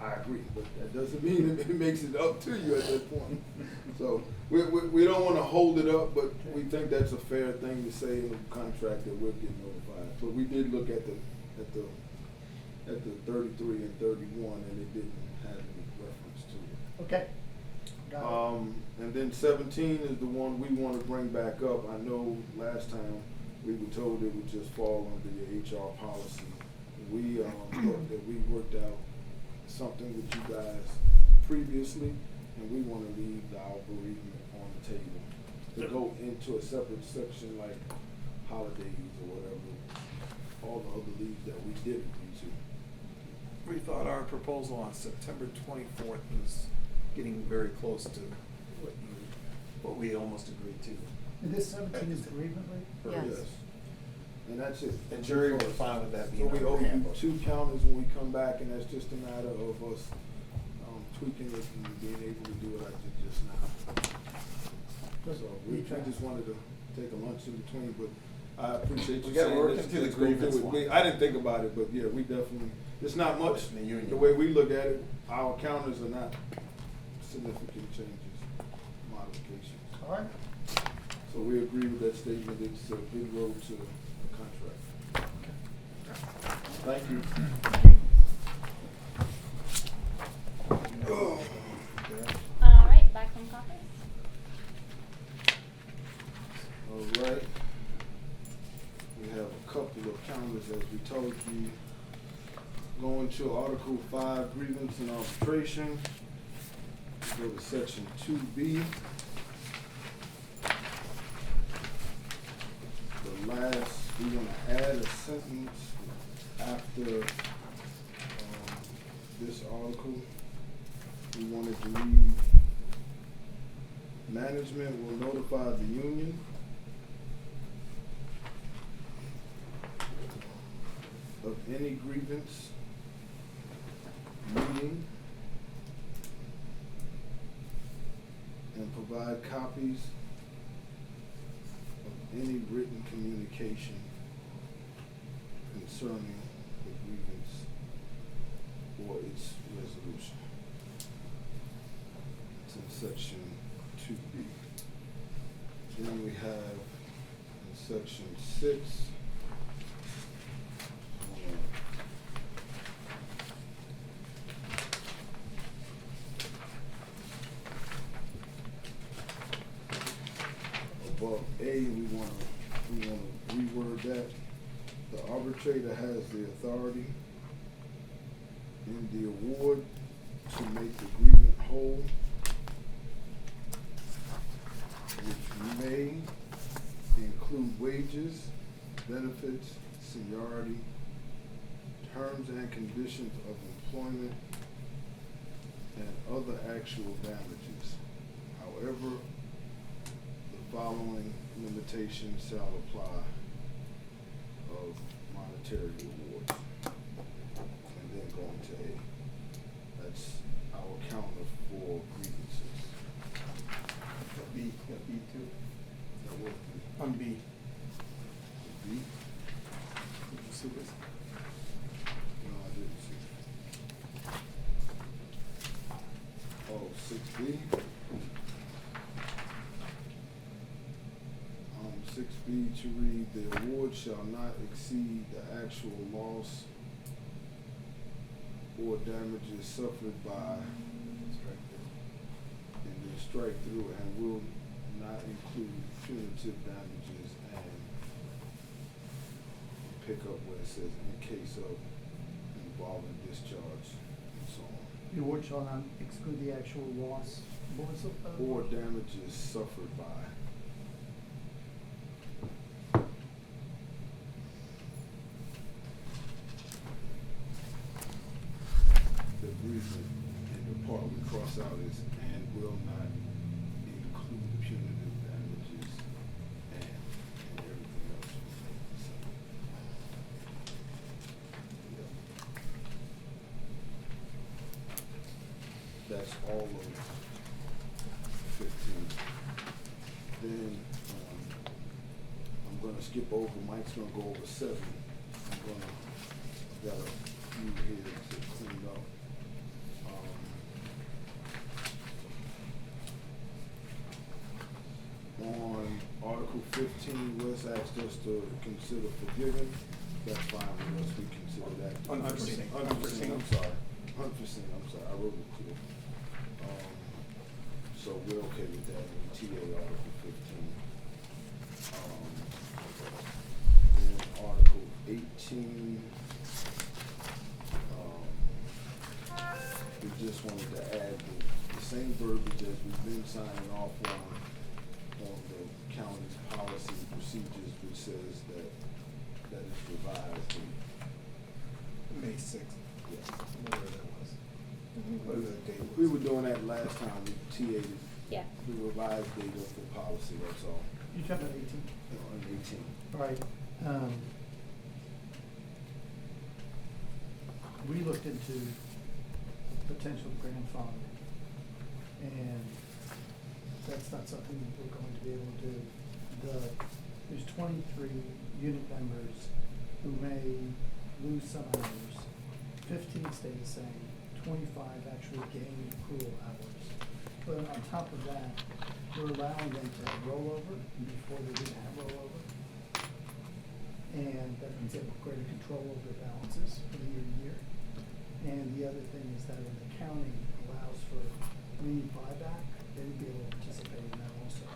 I agree, but that doesn't mean it makes it up to you at that point. So, we don't wanna hold it up, but we think that's a fair thing to say in the contract that we'll get notified. But we did look at the 33 and 31, and it didn't have any reference to it. Okay. Got it. And then 17 is the one we wanna bring back up. I know last time we were told it would just fall under your HR policy. We, thought that we worked out something with you guys previously, and we wanna leave our bereavement on the table. To go into a separate section like holidays or whatever, all the other leaves that we did agree to. We thought our proposal on September 24th was getting very close to what we almost agreed to. And this 17 is bereavement rate? Yes. And that's it. And jury was fine with that So being we on owe our you handbook. 2 counters when we come back, and that's just a matter of us tweaking it and being able to do what I did just now. So we just wanted to take a lunch in between, but I appreciate you We gotta saying work let's into the go through grievance it. one. I didn't think about it, but yeah, we definitely, it's not much. Pushing the union. The way we look at it, our counters are not significant changes, modifications. All right. So we agree with that statement, it's a big road to the contract. Thank you. All right, back from caucus. All right. We have a couple of calendars, as we told you. Going to Article 5, grievance and arbitration. Go to Section 2B. The last, we want to add a sentence after this article. We wanted to read, management will notify the union of any grievance meeting and provide copies of any written communication concerning the grievance or its resolution. It's in Section 2B. Then we have in Section 6, above A, we wanna reword that. The arbitrator has the authority in the award to make the grievant whole, which may include wages, benefits, seniority, terms and conditions of employment, and other actual damages. However, the following limitations shall apply of monetary awards. And then going to A. That's our counter for grievances. B, got B too. That was On B. B. Did you see this? No, I didn't see. Oh, 6B. B. 6B to read, the award shall not exceed the actual loss or damages suffered by, and then strike through, and will not include punitive damages, and pick up where it says in case of involving discharge and so on. The award shall not exclude the actual loss. What was the? Or damages suffered by. The reason in the part we cross out is and will not include punitive damages and everything else. That's all of 15. Then, I'm gonna skip over, Mike's gonna go over 7. Got a few here to clean up. On Article 15, Wes asked us to consider forgiving. That's fine with us, we consider that. Unforeseen. Unforeseen, I'm sorry. Unforeseen, I'm sorry, I wrote it too. So we're okay with that, we TA Article 15. Then Article 18, we just wanted to add the same verbiage as we've been signing off on the county's policy and procedures, which says that it's revised. May 6th. Yeah. Whatever that was. Whatever the date was. We were doing that last time, we TA'd it. Yeah. The revised date of the policy, that's all. You talking about 18? On 18. All right. We looked into potential grandfathering, and that's not something that we're going to be able to do. There's 23 unit members who may lose some hours. 15 stay the same. 25 actually gain accrual hours. But on top of that, we're allowing them to have rollover before they didn't have rollover. And that means they have greater control over their balances from year to year. And the other thing is that when the county allows for leave buyback, they would be able to participate in that also.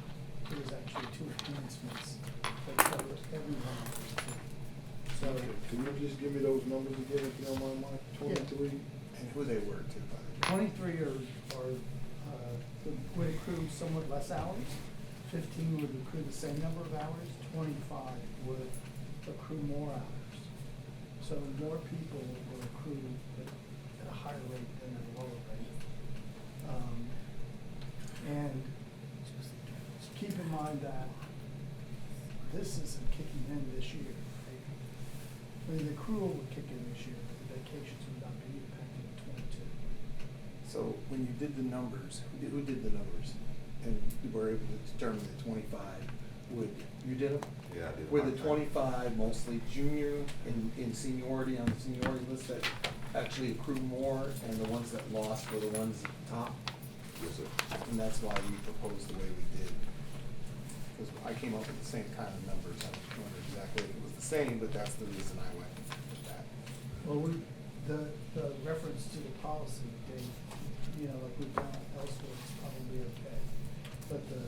So there's actually 2 enhancements that cover every one of those 2. So, Can you just give me those numbers again, if you don't mind, Mike? 23? And who they were too, by the way. 23 would accrue somewhat less hours. 15 would accrue the same number of hours. 25 would accrue more hours. So more people will accrue at a higher rate than at a lower rate. And just keep in mind that this isn't kicking in this year. Right? I mean, the accrual would kick in this year, but the vacations would not be impacted in 22. So when you did the numbers, who did the numbers? And you were able to determine that 25 would, you did them? Yeah, I did. Were my the thing. 25 mostly junior in seniority, on the seniority list that actually accrue more, and the ones that lost were the ones at the top? Yes, sir. And that's why we proposed the way we did. Because I came up with the same kind of numbers. I was wondering exactly if it was the same, but that's the reason I went with that. Well, the reference to the policy, they, like we've done elsewhere, is probably okay. But the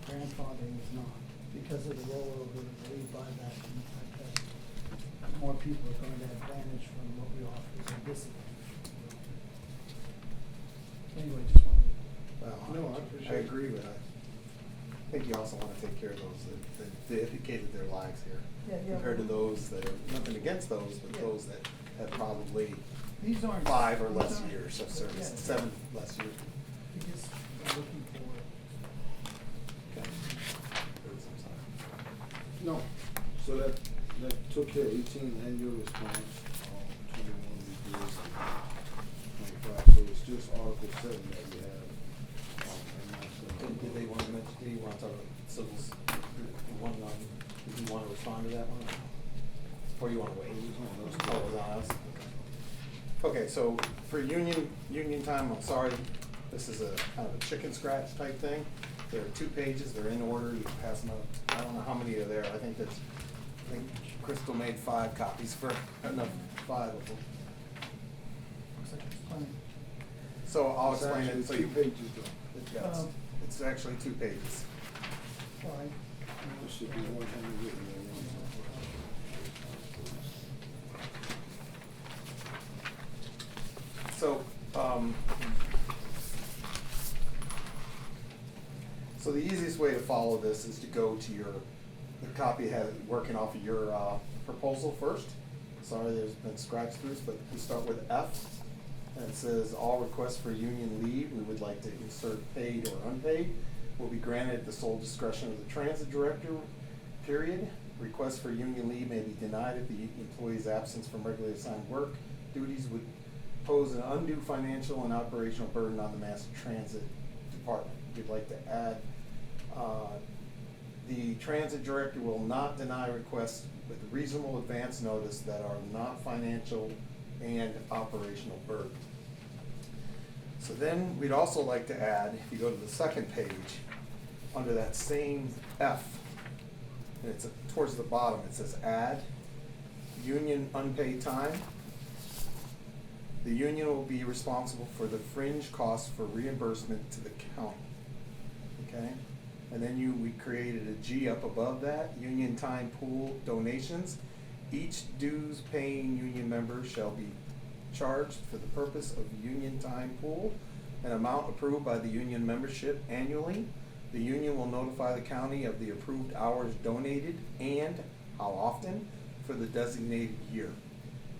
grandfathering is not, because of the rollover, the leave buyback, and the fact that more people are going to have advantage from what we offer as a disadvantage. Anyway, just wanted to. Well, No, I appreciate it. agree, but I think you also want to take care of those that dedicated their lives here. Yeah, yeah. Compared to those that are, nothing against those, but Yeah. those that have probably These aren't. 5 or these less aren't- years of yeah, service, yeah. 7 less years. We just are looking for. Okay. I'm sorry. No. So that took care of 18 and your response. 21 we did, 25. So it's just Article 7 that we have. And that's, Did they want to mention, do you want to talk about civils, the one on, did you want to respond to that one? Or you want to wait? Oh, it was on us? Okay, so for union time, I'm sorry This is a kind of a chicken scratch type thing. There are 2 pages, they're in order, you can pass them out. I don't know how many are there, I think Crystal made 5 copies for, enough, 5 of them. Looks like it's plenty. So I'll It's explain actually it, so 2 you. pages though. Yes, it's actually 2 pages. All right. There should be one handwritten and one. So the easiest way to follow this is to go to the copy has, working off of your proposal first. Sorry, there's been scratch throughs, but we start with F. And it says, all requests for union leave, we would like to insert paid or unpaid, will be granted at the sole discretion of the transit director, period. Requests for union leave may be denied if the employee's absence from regularly assigned work duties would pose an undue financial and operational burden on the mass transit department. We'd like to add, the transit director will not deny requests with reasonable advance notice that are not financial and operational burden. So then we'd also like to add, if you go to the second page, under that same F, and it's towards the bottom, it says add, union unpaid time. The union will be responsible for the fringe costs for reimbursement to the county. Okay? And then we created a G up above that, union time pool donations. Each dues paying union member shall be charged for the purpose of the union time pool, an amount approved by the union membership annually. The union will notify the county of the approved hours donated and how often for the designated year.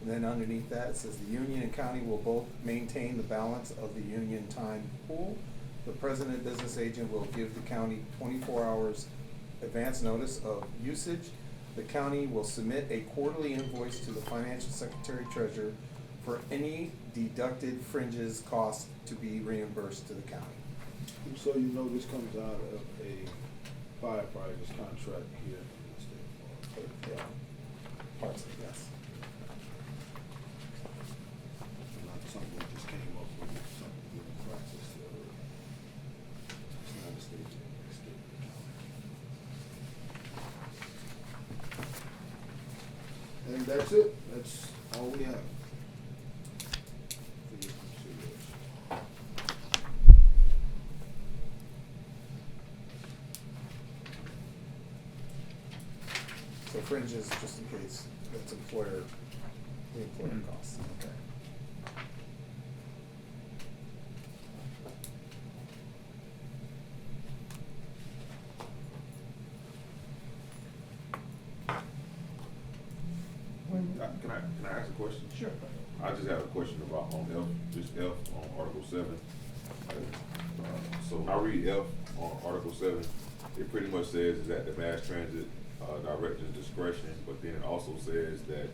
And then underneath that, it says the union and county will both maintain the balance of the union time pool. The president business agent will give the county 24 hours advance notice of usage. The county will submit a quarterly invoice to the financial secretary treasurer for any deducted fringes costs to be reimbursed to the county. So you know this comes out of a firefighter's contract here in the state of Florida. Yeah, parts of it, yes. Not something we just came up with, something we in practice. It's not a state, it's state county. And that's it, that's all we have. For your consideration. So fringes, just in case, that's the employer costs. Okay. Can I ask a question? Sure. I just have a question about on F, just F on Article 7. So when I read F on Article 7, it pretty much says is at the mass transit director's discretion, but then it also says that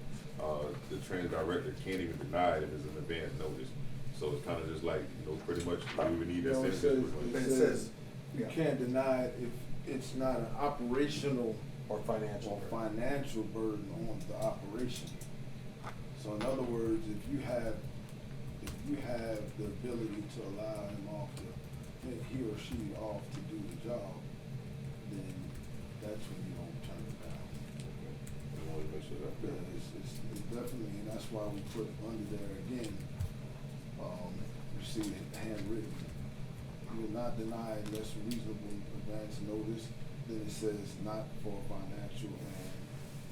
the transit director can't even deny it if it's an advance notice. So it's kind of just like, pretty much we need that No, it sentence. But it says, You yeah. can't deny it if it's not an operational Or financial. or financial burden on the operation. So in other words, if you have the ability to allow him off to, he or she off to do the job, then that's when you don't turn it down. I wanted to make sure that. Yeah, it's definitely, and that's why we put under there again, you see it handwritten. You will not deny unless reasonable advance notice, then it says not for financial and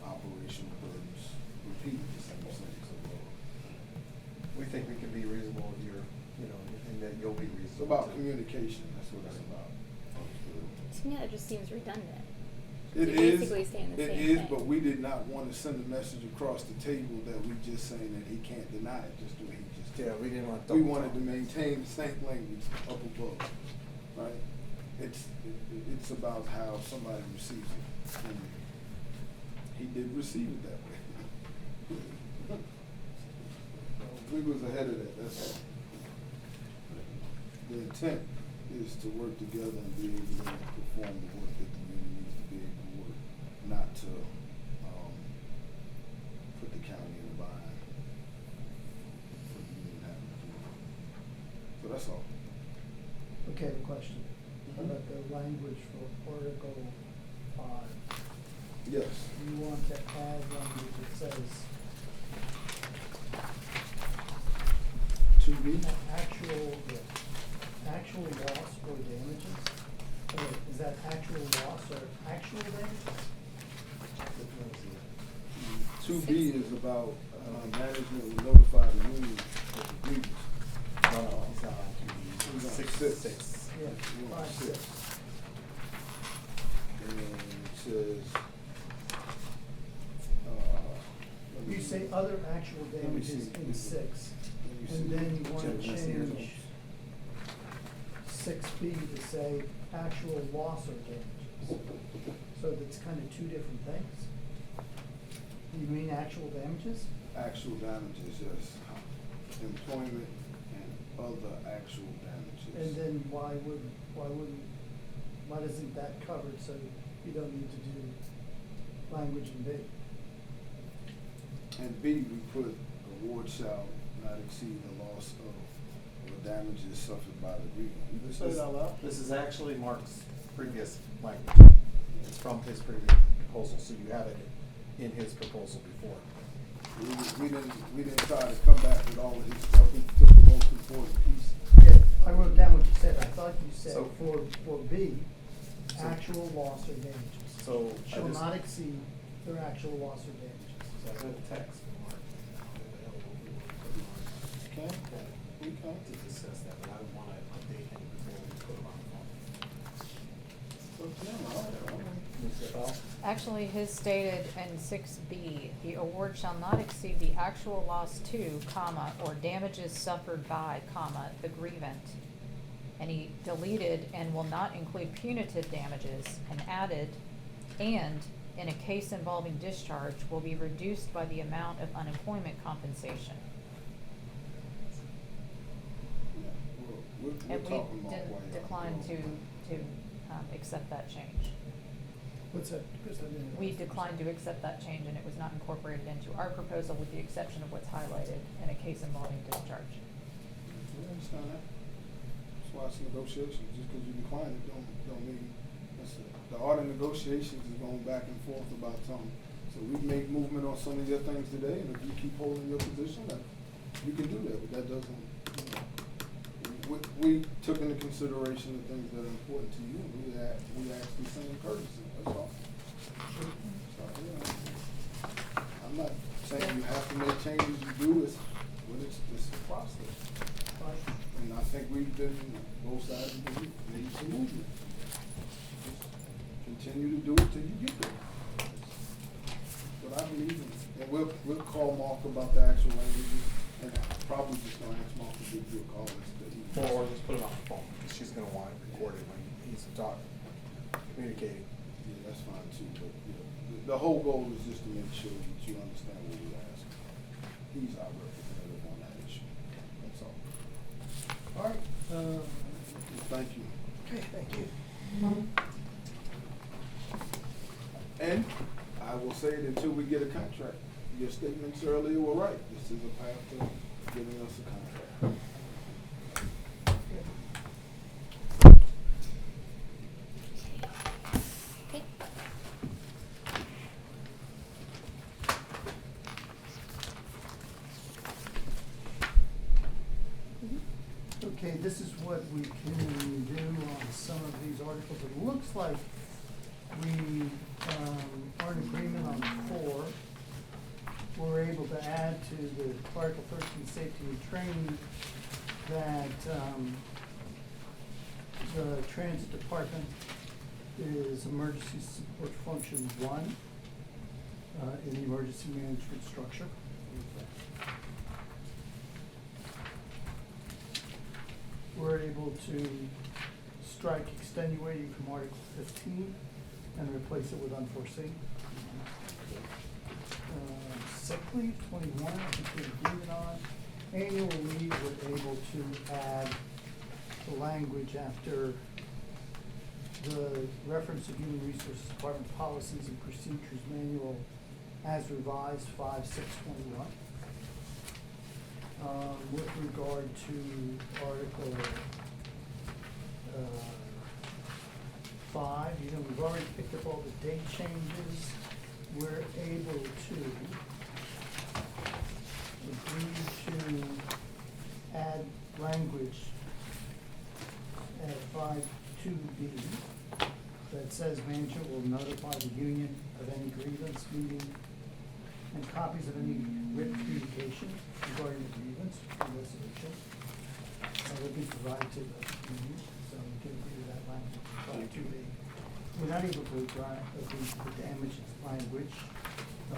operational burdens. Repeat the same sentence. We think we can be reasonable with your, and that you'll be reasonable. It's about too. communication, that's what it's about. To me, that just seems redundant. It You're is, basically saying the it same is, thing. but we did not want to send a message across the table that we just saying that he can't deny it, just do what he just did. Yeah, we didn't want to. We wanted to maintain the same language up above, right? It's about how somebody receives it. And he did receive it that way. We was ahead of that, that's all. The intent is to work together and be able to perform the work that the union needs to be able to work, not to, put the county in a bind for the union having to do it. So that's all. Okay, the question, how about the language for Article 5? Yes. You want to add language that says To be, actual loss or damages? Or is that actual loss or actual damages? two B is about, management will notify the union of the grievance. No, it's not on It's on Six. Yeah, We're on 5, 6. And it says, let me You say see. other actual Let me damages see. in 6. Let me And see. then you want to Check this here. change 6B to say actual loss or damages. So that's kind of two different things. You mean actual damages? Actual damages, yes. Employment and other actual damages. And then why isn't that covered so you don't need to do language in B? And B, we put award shall not exceed the loss of or damages suffered by the grievant. You can say it out loud. This is actually Mark's previous language. It's from his previous proposal, so you have it in his proposal before. We didn't try to come back with all of his stuff. We took the most important piece. Yeah, I wrote down what you said. I thought you said So- for B, So- actual loss or damages. So I Shall just- not exceed their actual loss or damages. So I read the text. Okay? We can. To discuss that, but I want to update him before we put him on the phone. So, yeah, all right. Mr. Bell? Actually, his stated in 6B, the award shall not exceed the actual loss to, comma, or damages suffered by, comma, the grievant. And he deleted and will not include punitive damages and added, and in a case involving discharge will be reduced by the amount of unemployment compensation. Yeah, we're And we talking about why y'all declined to, doing accept that change. What's that, Chris? I didn't. We declined to accept that change, and it was not incorporated into our proposal with the exception of what's highlighted in a case involving discharge. We understand that. That's why it's negotiations. Just because you decline it don't mean, the art of negotiations is going back and forth about something. So we've made movement on some of your things today, and if you keep holding your position, then you can do that, but that doesn't, you know. We took into consideration the things that are important to you, and we asked the same courtesy, that's all. So, you know, I'm not saying you have to make changes, you do it, but it's a process. Right. And I think we've been, both sides of the week, made some movement. Just continue to do it till you get there. But I believe in it. And we'll call Mark about the actual languages, and probably just gonna ask Mark to give you a call instead. Or just put it on the phone, because she's gonna want it recorded when he's talking, communicating. Yeah, that's fine too, but, you know, the whole goal is just to make sure that you understand what we ask. He's our representative on that issue, that's all. All right, Thank you. okay, thank you. And I will say it until we get a contract. Your statements earlier were right. This is a path to getting us a contract. Okay. Okay, this is what we can do on some of these articles. It looks like we are in agreement on 4. We're able to add to the Article 13, safety and training, that the transit department is emergency support function 1 in the emergency management structure. We're able to strike extenuating from Article 15 and replace it with unforeseen. Sick leave, 21, I think we're agreed on. Annual leave, we're able to add the language after the reference to Human Resources Department policies and procedures manual as revised 5/6/21. With regard to Article 5, we've already picked up all the date changes. We're able to agree to add language at 5.2b that says manager will notify the union of any grievance meeting and copies of any written communication regarding the grievance or resolution will be provided to the union, so we can agree to that language. 5.2b. We're not able to agree to the damages language. I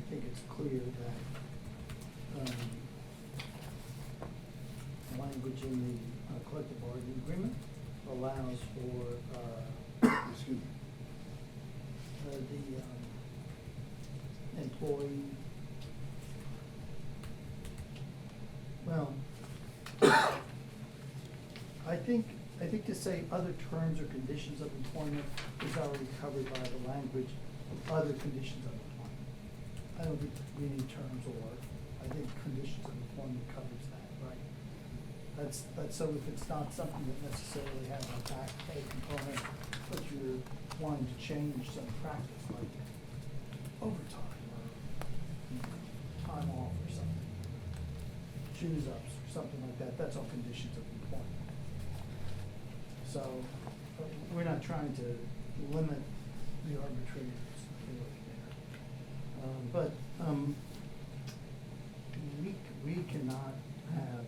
think it's clear that the language in the collective bargaining agreement allows for Excuse me. the employee, well, I think to say other terms or conditions of employment is already covered by the language of other conditions of employment. I don't think we need terms or, I think conditions of employment covers that, right? That's so if it's not something that necessarily has a back pay component, but you're wanting to change some practice like overtime or time off or something, choose ups or something like that, that's all conditions of employment. So we're not trying to limit the arbitrator's ability there. But we cannot have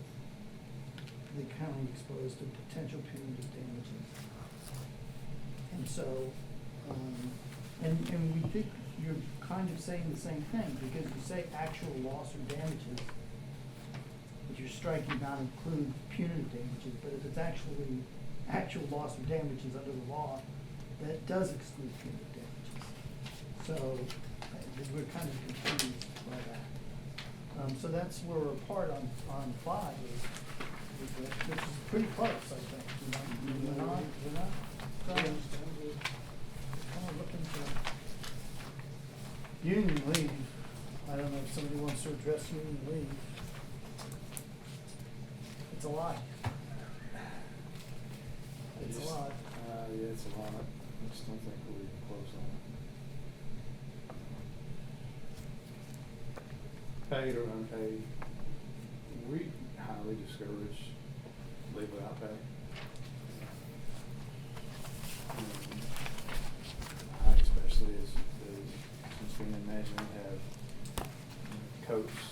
the county exposed to potential punitive damages. And so, and we think you're kind of saying the same thing, because you say actual loss or damages, but you're striking not include punitive damages, but if it's actually actual loss or damages under the law, that does exclude punitive damages. So, we're kind of confused by that. So that's where we're apart on 5, which is pretty close, I think. We're not kind of looking for union leave. I don't know if somebody wants to address union leave. It's a lot. It's a lot. Yeah, it's a lot. I just don't think we're even close on it. Paid or unpaid, we highly discourage leave without pay. I especially since being in management have coached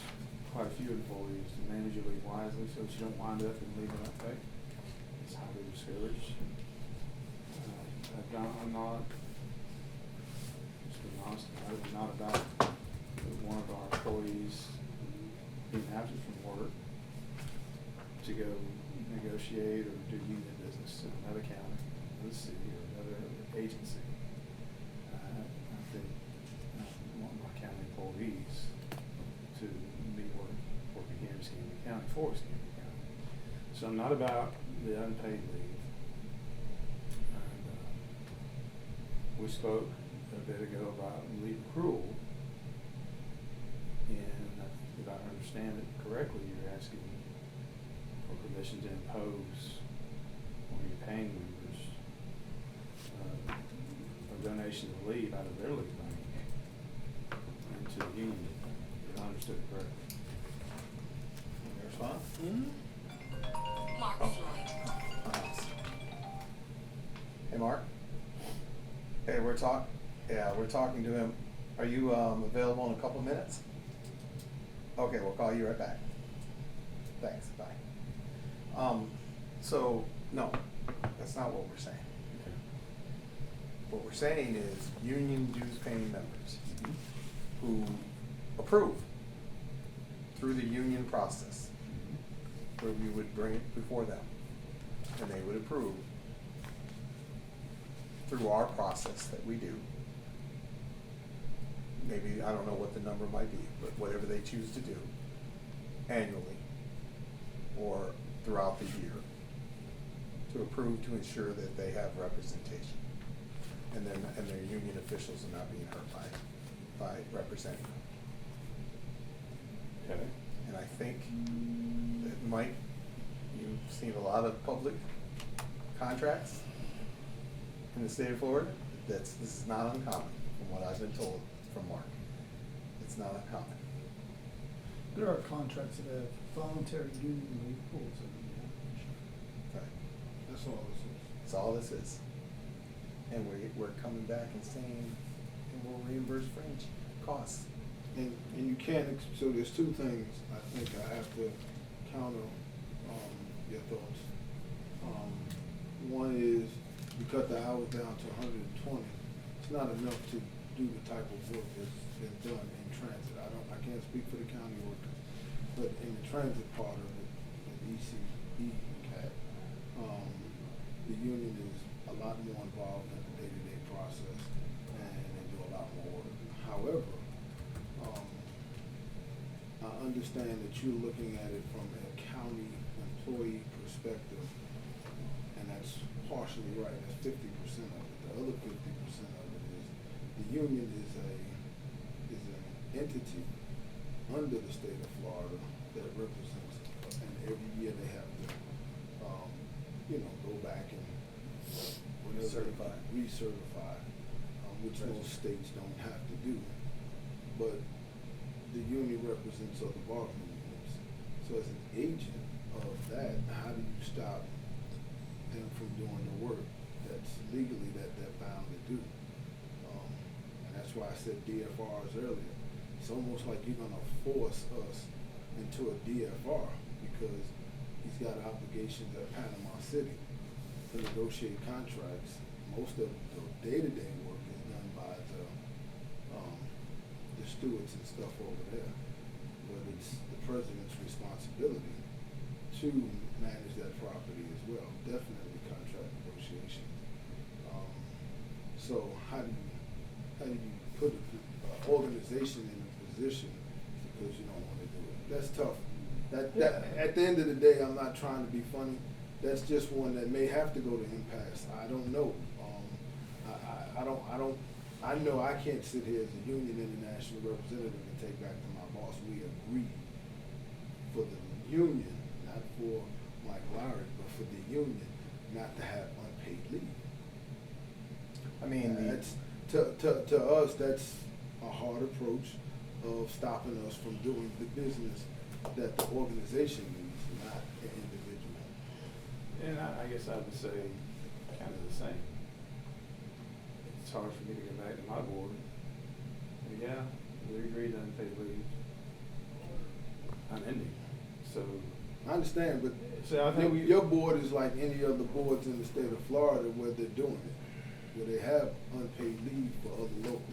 quite a few employees to manage your leave wisely so that you don't wind up in leave without pay. It's highly discouraged. I'm not, just being honest about it, it's not about one of our employees being absent from work to go negotiate or do union business in another county, another city, or another agency. I think I want my county employees to be working here in Escambia County for Escambia County. So I'm not about the unpaid leave. We spoke a bit ago about leave accrual, and if I understand it correctly, you're asking for permission to impose on your paying members a donation of leave out of their leave money into the union, if I understood it correctly. Any response? Mark Floyd. Hey, Mark? Hey, we're talking to him. Are you available in a couple of minutes? Okay, we'll call you right back. Thanks, bye. So, no, that's not what we're saying. What we're saying is union dues paying members who approve through the union process, where we would bring it before them, and they would approve through our process that we do. Maybe, I don't know what the number might be, but whatever they choose to do annually or throughout the year to approve to ensure that they have representation. And their union officials are not being hurt by representing them. Okay. And I think that Mike, you've seen a lot of public contracts in the state of Florida. This is not uncommon, from what I've been told from Mark. It's not uncommon. There are contracts that have voluntary union leave pools every year. Okay. That's all this is. That's all this is. And we're coming back and saying, and we'll reimburse fringe costs. And you can't, so there's two things I think I have to counter, your thoughts. One is you cut the hours down to 120. It's not enough to do the type of work that's been done in transit. I can't speak for the county workers, but in the transit part of it, the ECE CAT, the union is a lot more involved in the day-to-day process, and they do a lot more work. However, I understand that you're looking at it from a county employee perspective, and that's partially right. That's 50% of it. The other 50% of it is the union is an entity under the state of Florida that represents, and every year they have to, go back and recertify, which most states don't have to do. But the union represents other bargaining units. So as an agent of that, how do you stop them from doing the work that's legally that they're bound to do? And that's why I said DFRs earlier. It's almost like you're gonna force us into a DFR because he's got obligations at Panama City to negotiate contracts. Most of the day-to-day work is done by the stewards and stuff over there, but it's the president's responsibility to manage that property as well. Definitely contract negotiations. So how do you put an organization in a position because you don't want to do it? That's tough. That at the end of the day, I'm not trying to be funny. That's just one that may have to go to impasse. I don't know. I know I can't sit here as a union international representative and take back to my boss, we agreed for the union, not for Mike Lowry, but for the union not to have unpaid leave. I mean, That's to us, that's a hard approach of stopping us from doing the business that the organization needs, not an individual. And I guess I would say kind of the same. It's hard for me to go back to my board. And yeah, we agreed to unpaid leave. I'm ending. So I understand, but So I think your board is like any other boards in the state of Florida where they're doing it, where they have unpaid leave for other locals.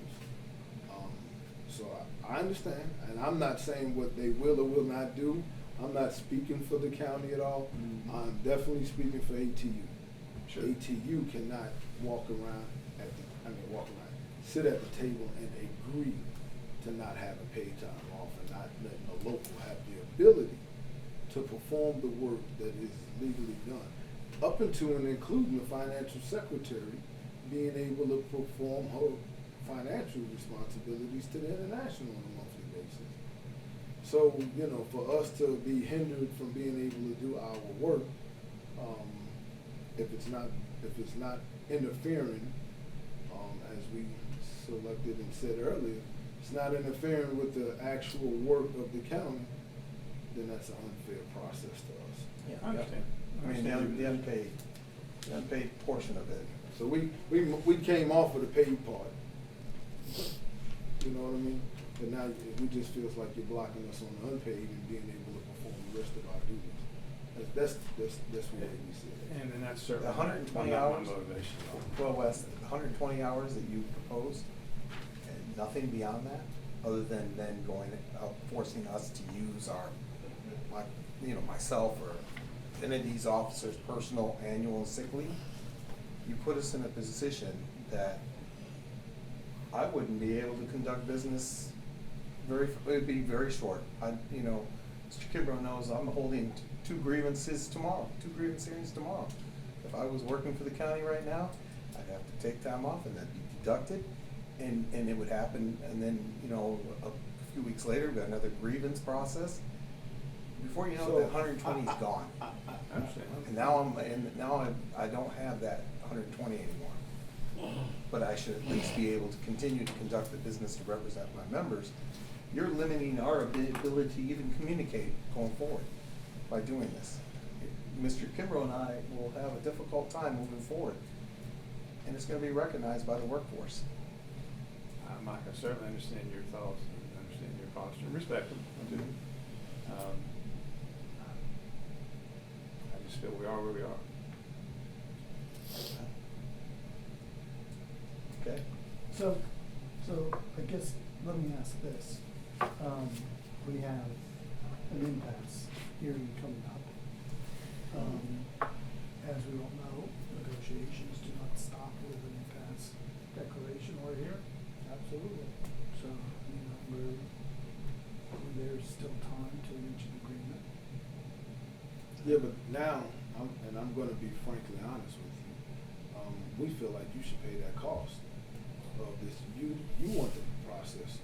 So I understand, and I'm not saying what they will or will not do. I'm not speaking for the county at all. Mhm. I'm definitely speaking for ATU. Sure. ATU cannot sit at the table and agree to not have a paid time off and not letting a local have the ability to perform the work that is legally done, up into and including the financial secretary being able to perform her financial responsibilities to the international on a monthly basis. So, for us to be hindered from being able to do our work, if it's not interfering, as we selected and said earlier, it's not interfering with the actual work of the county, then that's an unfair process to us. yeah, I understand. I mean, the unpaid portion of it. So we came off of the paid part. You know what I mean? But now it just feels like you're blocking us on the unpaid and being able to perform the rest of our duties. That's the way we see it. And then that's certainly The 120 not hours? my motivation. Well, Wes, the 120 hours that you propose, and nothing beyond that, other than then forcing us to use myself or entities, officers' personal annual and sick leave, you put us in a position that I wouldn't be able to conduct business it'd be very short. Mr. Kimbrough knows I'm holding two grievance hearings tomorrow. If if I was working for the county right now, I'd have to take time off and that'd be deducted. And it would happen, and then, you know, a few weeks later, we got another grievance process. Before you know it, that 120 is gone. I understand. And now I don't have that 120 anymore. But I should at least be able to continue to conduct the business to represent my members. You're limiting our ability to even communicate going forward by doing this. Mr. Kimbrough and I will have a difficult time moving forward. And it's gonna be recognized by the workforce. Mike, I certainly understand your thoughts and understand your posture and respect them, I do. I just feel we are where we are. Okay? So I guess, let me ask this. We have an impasse hearing coming up. As we all know, negotiations do not stop with an impasse declaration or hearing. Absolutely. So, you know, there's still time to reach an agreement. Yeah, but now, I'm gonna be frankly honest with you, we feel like you should pay that cost of this. You want the process,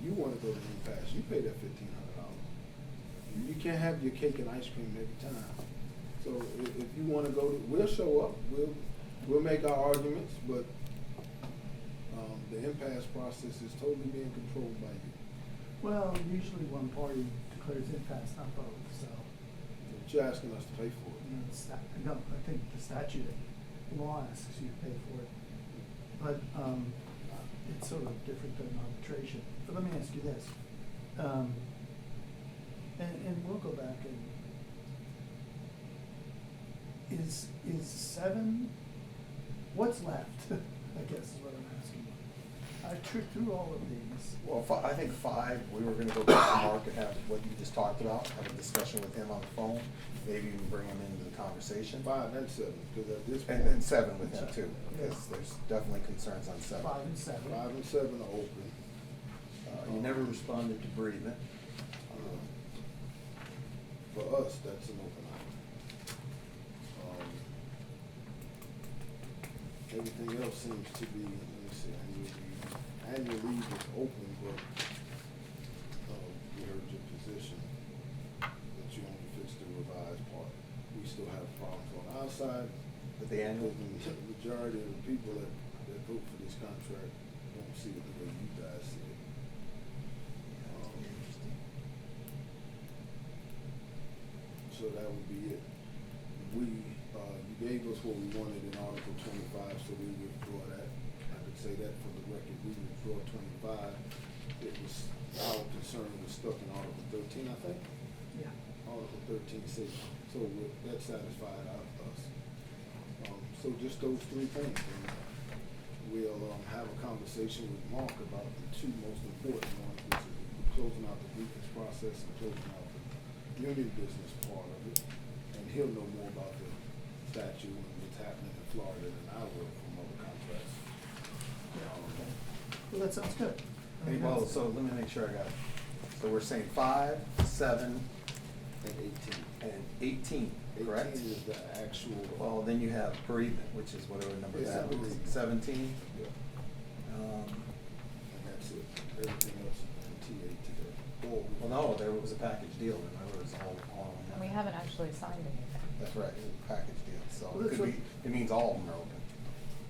you wanna go to impasse, you pay that $1,500. You can't have your cake and ice cream every time. So if you wanna go we'll show up, we'll make our arguments, but, the impasse process is totally being controlled by you. Well, usually one party declares impasse, not both, so. But you're asking us to pay for it. You know, no, I think the statute, law asks you to pay for it. But, it's sort of different than arbitration. But let me ask you this. And we'll go back and, is 7, what's left? I guess is what I'm asking. I tripped through all of these. Well, I think 5, we were gonna go back to Mark and have what you just talked about, have a discussion with him on the phone, maybe even bring him into the conversation. 5 and 7, because at this point. And then 7 with him too, because there's definitely concerns on 7. 5 and 7. 5 and 7 are open. You never responded to bereavement. For us, that's an open item. Everything else seems to be, let me see, annual leave is open, but, we heard your position, that you only fixed the revised part. We still have problems on our side. With the annual? The majority of the people that vote for this contract don't see it the way you guys see it. So that would be it. You gave us what we wanted in Article 25, so we withdraw that. I could say that for the record, we withdraw 25. It was, our concern was stuck in Article 13, I think. Yeah. Article 13 says, so that satisfied us. So just those 3 things. And we'll have a conversation with Mark about the 2 most important ones, which is closing out the grievance process and closing out the union business part of it. And he'll know more about the statute and what's happening in Florida than I will from other contracts. Yeah, okay. Well, that sounds good. I mean, Well, that's- so let me make sure I got it. So we're saying 5, 7, And 18. and 18, correct? 18 is the actual. Well, then you have bereavement, which is whatever number Yeah, that is. bereavement. 17. Yeah, Um, and that's it. Everything else is from TA to the board. Well, no, there was a package deal, remember, it was all on that. And we haven't actually signed anything. That's right, it was a package deal, so Well, it that's could be, what- it means all of them are open.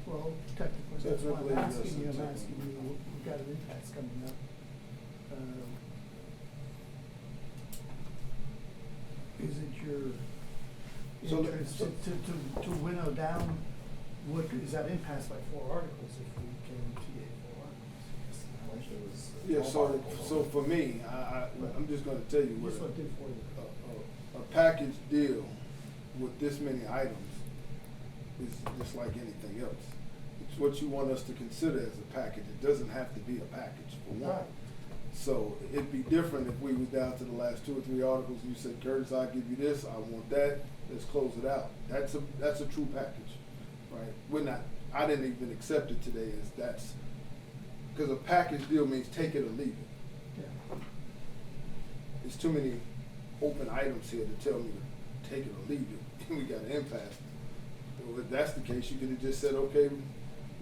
Well, technically, that's why Technically, I'm yes, asking you, technically. we've got an impasse coming up. Is it your So- interest to winnow down, what, is that impasse by 4 articles if we can TA 4 I wish it was Yeah, 12 so, articles. so for me, I'm just gonna tell you what. Just what I did for you. A package deal with this many items is just like anything else. It's what you want us to consider as a package. It doesn't have to be a package for one. Right. So it'd be different if we was down to the last 2 or 3 articles, and you said, Curtis, I'll give you this, I want that, let's close it out. That's a true package, right? I didn't even accept it today as that's, because a package deal means take it or leave it. Yeah. There's too many open items here to tell me to take it or leave it. We got an impasse. Well, if that's the case, you could have just said, okay,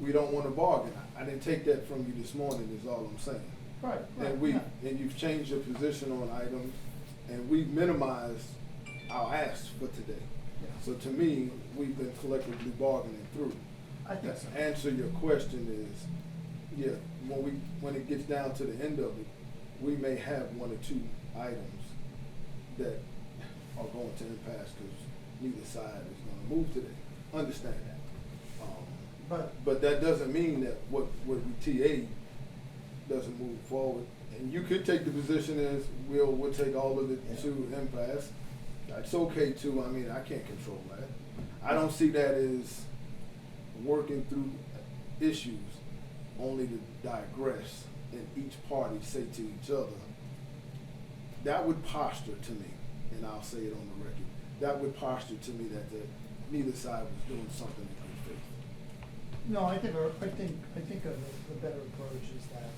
we don't wanna bargain. I didn't take that from you this morning, is all I'm saying. Right, And yeah. and you've changed your position on items, and we've minimized our asks for today. Yeah. So to me, we've been collectively bargaining through. I think To so. answer your question is, yeah, when it gets down to the end of it, we may have one or two items that are going to impasse because neither side is gonna move today. Understand that. But that doesn't mean that what we TA doesn't move forward. And you could take the position as, we'll take all of it to impasse. That's okay too, I mean, I can't control that. I don't see that as working through issues only to digress and each party say to each other. That would posture to me, and I'll say it on the record, that would posture to me that neither side was doing something in good faith. No, I think the better approach is that,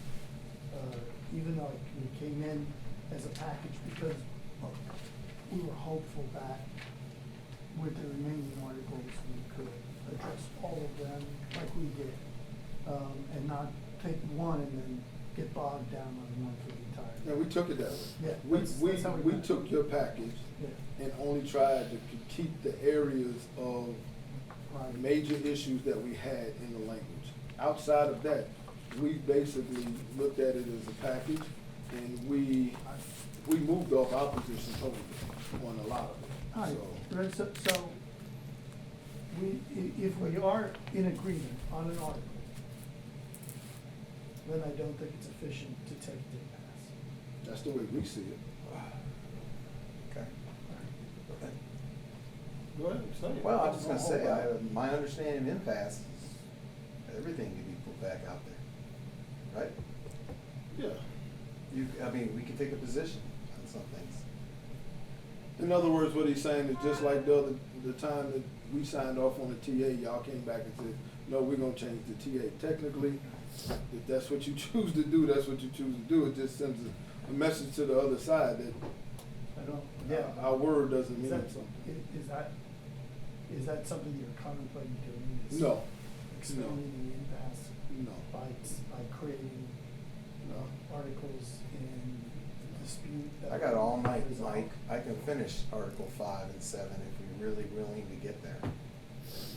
even though we came in as a package, because we were hopeful that with the remaining articles, we could address all of them like we did, and not take one and then get bogged down on one for the entire. Yeah, we took it that way. Yeah, that's how we We did it. took your package Yeah. and only tried to keep the areas of Right. major issues that we had in the language. Outside of that, we basically looked at it as a package, and we moved off our position totally on a lot of it. All right, So, right, so if we are in agreement on an article, then I don't think it's efficient to take it to pass. that's the way we see it. Okay. Go ahead, say it. Well, I'm just gonna Don't say, hold back. my understanding of impasse is everything can be put back out there, right? Yeah. I mean, we can take a position on some things. In other words, what he's saying is just like the time that we signed off on the TA, y'all came back and said, no, we're gonna change the TA. Technically, if that's what you choose to do, that's what you choose to do. It just sends a message to the other side that I don't, yeah. our word doesn't Is mean that, something. is that something you're contemplating doing? Is No. expanding the impasse No. by creating articles in dispute? that I got all night, resolve? Mike. I can finish Article 5 and 7 if we're really willing to get there.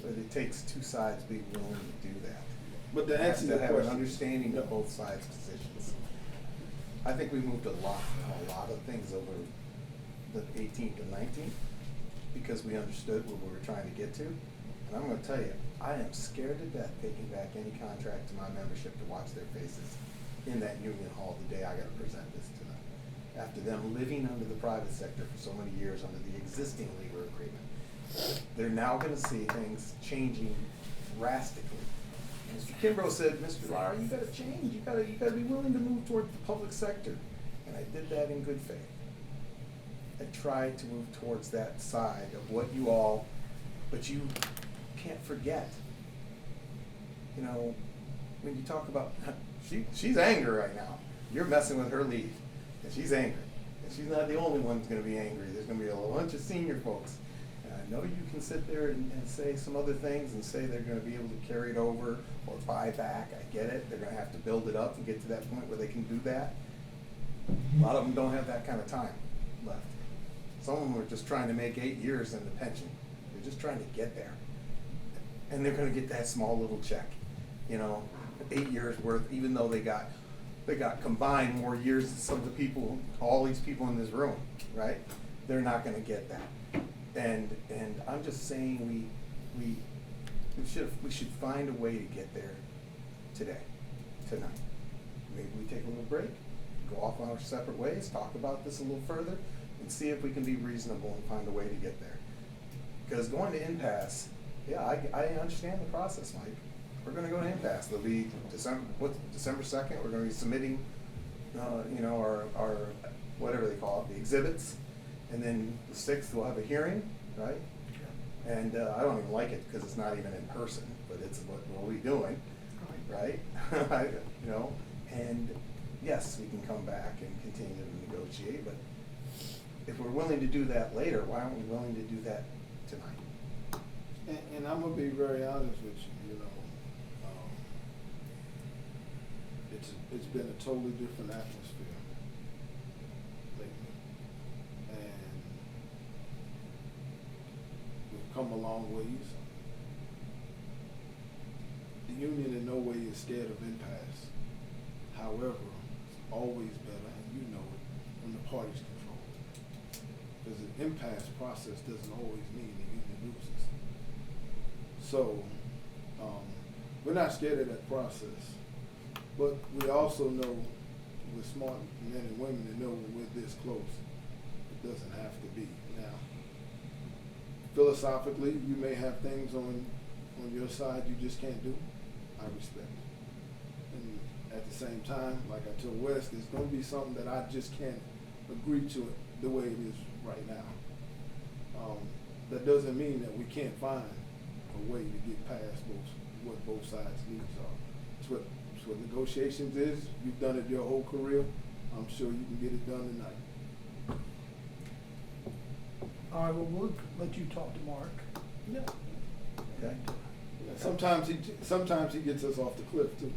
But it takes two sides being willing to do that. But to answer your To have an question. understanding of both sides' positions. I think we moved a lot of things over the 18th and 19th because we understood what we were trying to get to. And I'm gonna tell you, I am scared to death taking back any contract to my membership to watch their faces in that union hall the day I gotta present this to them. After them living under the private sector for so many years under the existing labor agreement. They're now gonna see things changing drastically. Mr. Kimbrough said, Mr. Lara, you gotta change, you gotta be willing to move toward the public sector. And I did that in good faith. I tried to move towards that side of what you all, but you can't forget. You know, when you talk about, she's angry right now. You're messing with her lead, and she's angry. And she's not the only one who's gonna be angry. There's gonna be a bunch of senior folks. And I know you can sit there and say some other things and say they're gonna be able to carry it over or buy back. I get it. They're gonna have to build it up and get to that point where they can do that. A lot of them don't have that kind of time left. Some of them are just trying to make 8 years in the pension. They're just trying to get there. And they're gonna get that small little check, 8 years worth, even though they got combined more years than some of the people, all these people in this room, right? They're not gonna get that. And I'm just saying we should find a way to get there tonight. Maybe we take a little break, go off on our separate ways, talk about this a little further, and see if we can be reasonable and find a way to get there. Because going to impasse, yeah, I understand the process, Mike. We're gonna go to impasse. There'll be December 2nd, we're gonna be submitting, our, whatever they call it, the exhibits. And then the 6th, we'll have a hearing, right? And I don't even like it because it's not even in person, but it's what we'll be doing, right? And yes, we can come back and continue to negotiate, but if we're willing to do that later, why aren't we willing to do that tonight? And I'm gonna be very honest with you, it's been a totally different atmosphere lately. And we've come a long ways. The union in no way is scared of impasse. However, it's always better, and you know it, when the parties control it. Because an impasse process doesn't always mean the union loses. So, we're not scared of that process. But we also know we're smart men and women that know when we're this close, it doesn't have to be. Now, philosophically, you may have things on your side you just can't do. I respect it. And at the same time, like I told Wes, there's going to be something that I just can't agree to it the way it is right now. That doesn't mean that we can't find a way to get past what both sides' needs are. It's what negotiations is. You've done it your whole career. I'm sure you can get it done tonight. All right, well, we'll let you talk to Mark. Yeah. Okay. Sometimes he gets us off the cliff too.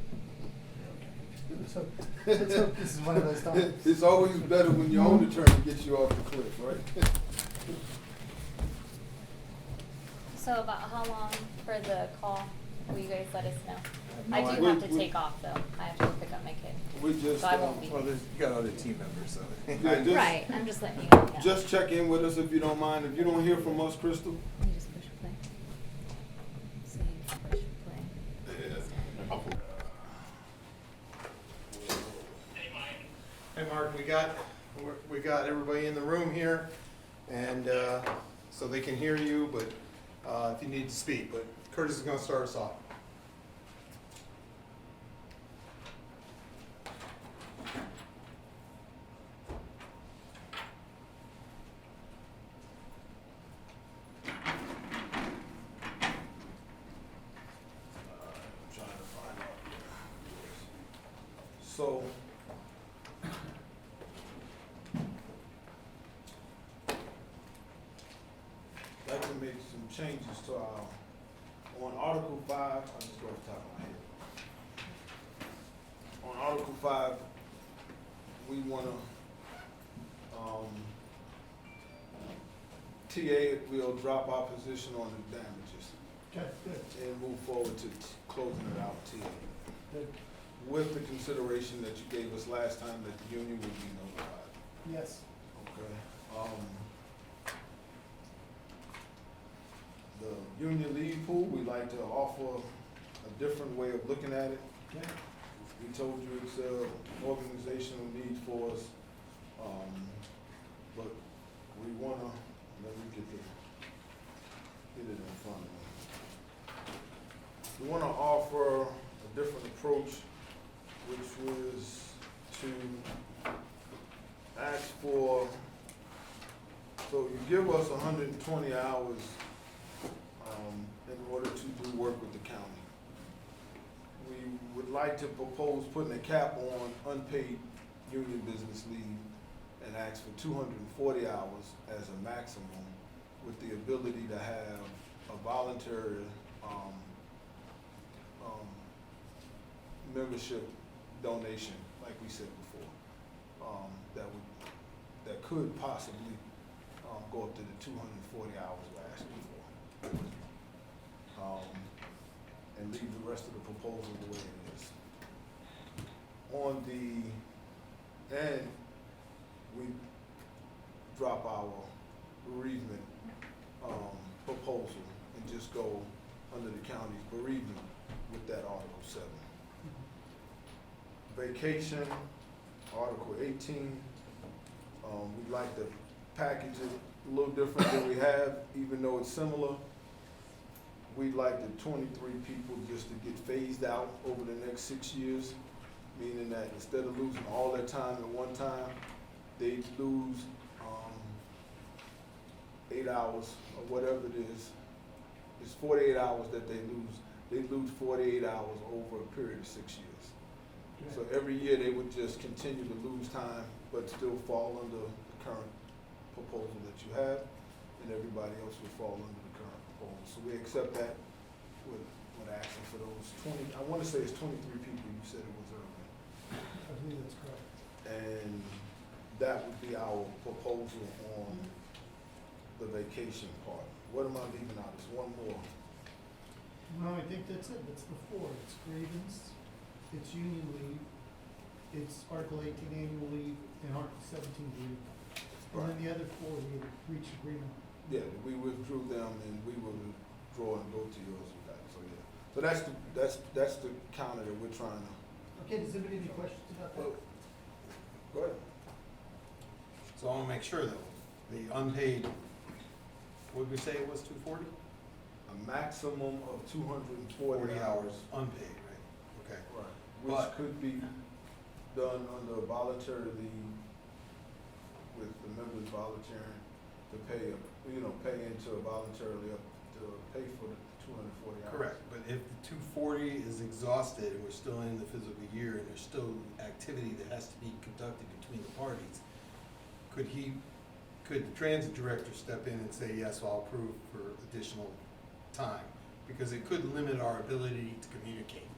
So, let's hope this is one of those times. It's always better when your own attorney gets you off the cliff, right? So about how long for the call? Will you guys let us know? no I do idea. have to take off though. I have to go pick up my kid. We just, So I won't be. Well, you got other team members, so. Yeah, just- Right, I'm just letting you know. Just check in with us if you don't mind. If you don't hear from us, Crystal, You just push play. So you push play. Hey, Mark, we got everybody in the room here, and so they can hear you, but if you need to speak, but Curtis is gonna start us off. I'm trying to find out here. So, I'd like to make some changes to on Article 5, I'll just go off the top of my head. On Article 5, we wanna, TA, we'll drop our position on the damages Okay, good, and move forward to closing it out, TA. good. With the consideration that you gave us last time that the union would be notified. Yes. Okay. The union leave pool, we like to offer a different way of looking at it. Okay. We told you it's a organizational need for us, but we wanna, let me get it in front of me. We wanna offer a different approach, which was to ask for, so you give us 120 hours in order to do work with the county. We would like to propose putting a cap on unpaid union business leave and ask for 240 hours as a maximum, with the ability to have a voluntary membership donation, like we said before, that could possibly go up to the 240 hours we're asking for. And leave the rest of the proposal the way it is. On the end, we drop our bereavement proposal and just go under the county's bereavement with that Article 7. Vacation, Article 18, we'd like to package it a little different than we have, even though it's similar. We'd like the 23 people just to get phased out over the next 6 years, meaning that instead of losing all their time at one time, they lose 8 hours or whatever it is. It's 48 hours that they lose. They lose 48 hours over a period of 6 years. So every year they would just continue to lose time, but still fall under the current proposal that you have, and everybody else would fall under the current proposal. So we accept that with asking for those 20, I want to say it's 23 people you said it was earlier. I believe that's correct. And that would be our proposal on the vacation part. What am I leaving out? There's one more. No, I think that's it, that's the four, it's grievance, it's union leave, it's Article 18 annual leave, and Article 17 leave. And then the other four, we had reached agreement. Yeah, we withdrew them and we will withdraw and go to yours with that, so yeah. So that's the counter that we're trying to, Okay, does anybody have any questions about that? go ahead. So I wanna make sure though, the unpaid, what did we say it was, 240? A maximum of 240 40 hours. unpaid, right? Okay. Right, which But- could be done under voluntary leave with the members volunteering to pay, pay into voluntarily up to pay for the 240 hours. Correct, but if the 240 is exhausted and we're still in the physical year and there's still activity that has to be conducted between the parties, could the transit director step in and say, yes, I'll approve for additional time? Because it could limit our ability to communicate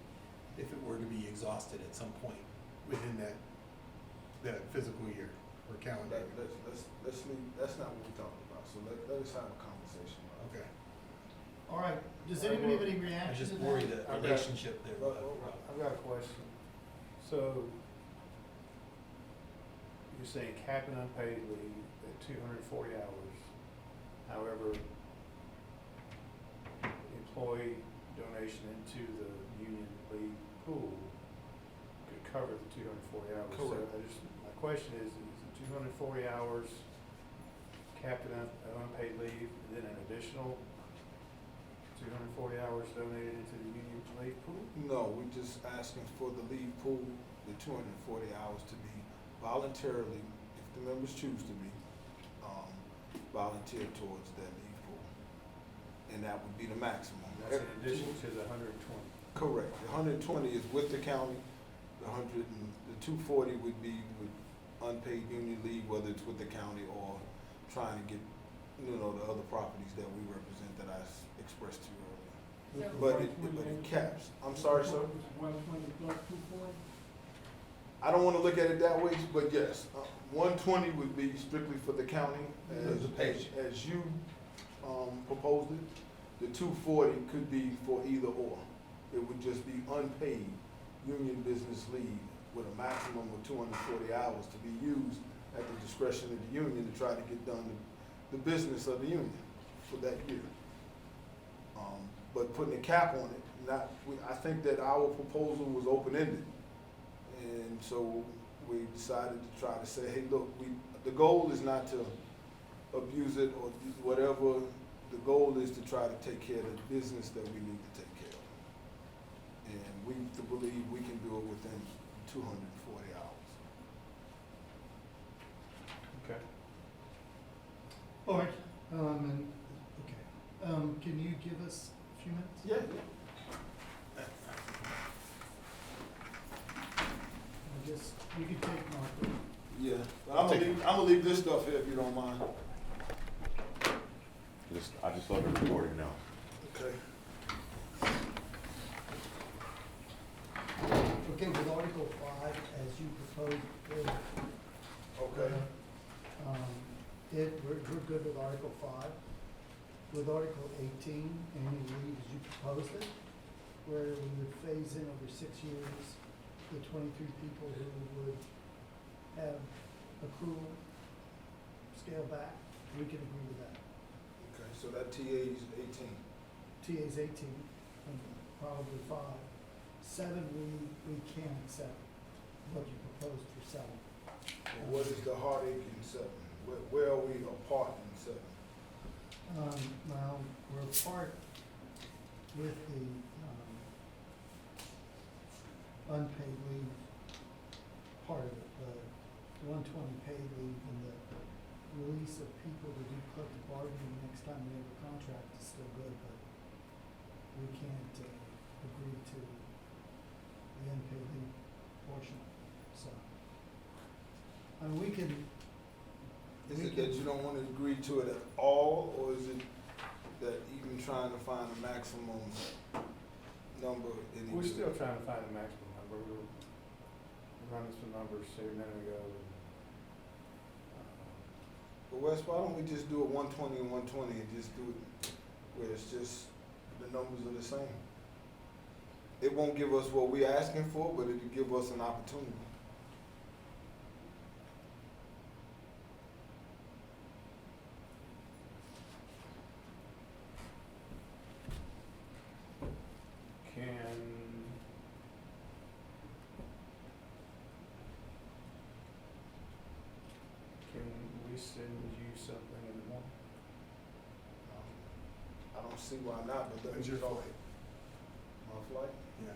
if it were to be exhausted at some point within that physical year or calendar. Let's leave, that's not what we talked about, so let us have a conversation about it. Okay. All right, does anybody have any I reaction to just that? worry the Okay. relationship there. I've got a question. So, you're saying cap and unpaid leave at 240 hours. However, employee donation into the union leave pool could cover the 240 hours. Correct. So my question is it 240 hours capped and unpaid leave, and then an additional 240 hours donated into the union leave pool? No, we're just asking for the leave pool, the 240 hours to be voluntarily, if the members choose to be, volunteer towards that leave pool. And that would be the maximum. That's in addition to the 120. Correct. The 120 is with the county, the 240 would be with unpaid union leave, whether it's with the county or trying to get, the other properties that we represent that I expressed to you earlier. But it caps. I'm sorry, sir? I don't wanna look at it that way, but yes, 120 would be strictly for the county, as you, proposed it. The 240 could be for either or. It would just be unpaid union business leave with a maximum of 240 hours to be used at the discretion of the union to try to get done the business of the union for that year. But putting a cap on it, I think that our proposal was open-ended. And so we decided to try to say, hey, look, the goal is not to abuse it or whatever. The goal is to try to take care of the business that we need to take care of. And we believe we can do it within 240 hours. Okay. All right, can you give us a few minutes? Yeah. I guess you can take Mark. Yeah, but I'm gonna leave this stuff here if you don't mind. I just love the recording now. Okay. Okay, with Article 5, as you proposed earlier. Okay. We're good with Article 5. With Article 18, annual leave as you proposed it, where we would phase in over 6 years the 23 people who would have accrual scale back, we can agree with that. Okay, so that TA is 18. TA's 18, and probably 5. 7, we can't accept what you proposed for 7. And what is the heartache in 7? Where are we apart in 7? Well, we're apart with the unpaid leave part of it, the 120 paid leave and the release of people to do collective bargaining next time we have a contract is still good, but we can't agree to the unpaid leave portion, so. I mean, we can. Is it that you don't want to agree to it at all, or is it that even trying to find a maximum number. We're still trying to find the maximum number. We were running some numbers a minute ago. But Wes, why don't we just do it 120 and 120 and just do it where it's just the numbers are the same? It won't give us what we're asking for, but it'll give us an opportunity. Can we send you something in the morning? I don't see why not, but let me When's your just. flight? My flight? Yeah.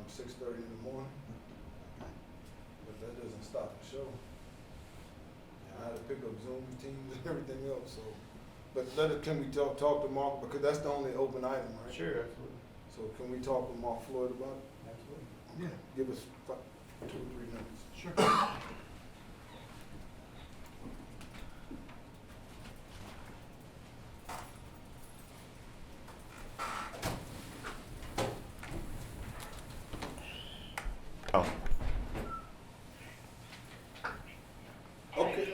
6:30 in the morning, but that doesn't stop the show. I had to pick up Zoom teams and everything else, so. But can we talk to Mark, because that's the only open item, right? Sure, absolutely. So can we talk with Mark Floyd about it? Absolutely. Yeah. Give us 2 or 3 minutes. Sure. Oh. Okay.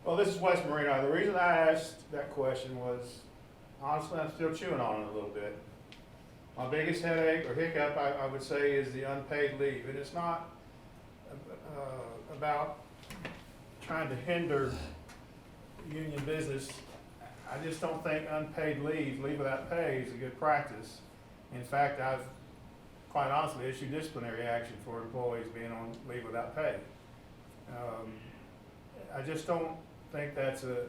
Well, this is Wes Marino. The reason I asked that question was, honestly, I'm still chewing on it a little bit. My biggest headache or hiccup, I would say, is the unpaid leave. And it's not about trying to hinder union business. I just don't think unpaid leave without pay, is a good practice. In fact, I've quite honestly issued disciplinary action for employees being on leave without pay. I just don't think that's a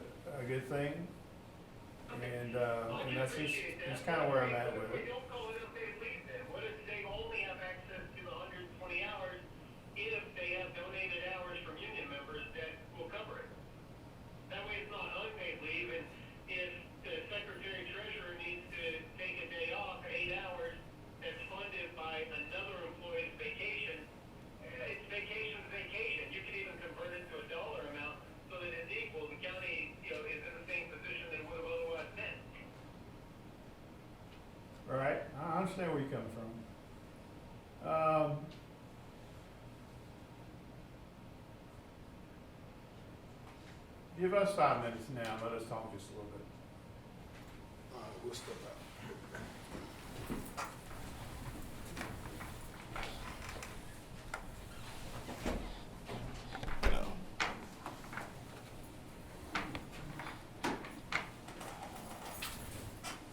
good thing, and that's just kind of where I'm at with it. Don't call it unpaid leave then. What if they only have access to 120 hours if they have donated hours from union members that will cover it? That way it's not unpaid leave, and if the secretary treasurer needs to take a day off, 8 hours, that's funded by another employee's vacation, it's vacation's vacation. You can even convert it to a dollar amount so that it's equal. The county, is in the same position that it would have otherwise been. Right, I understand where you're coming from. Give us 5 minutes now, and let us talk just a little bit. All right, we'll step out.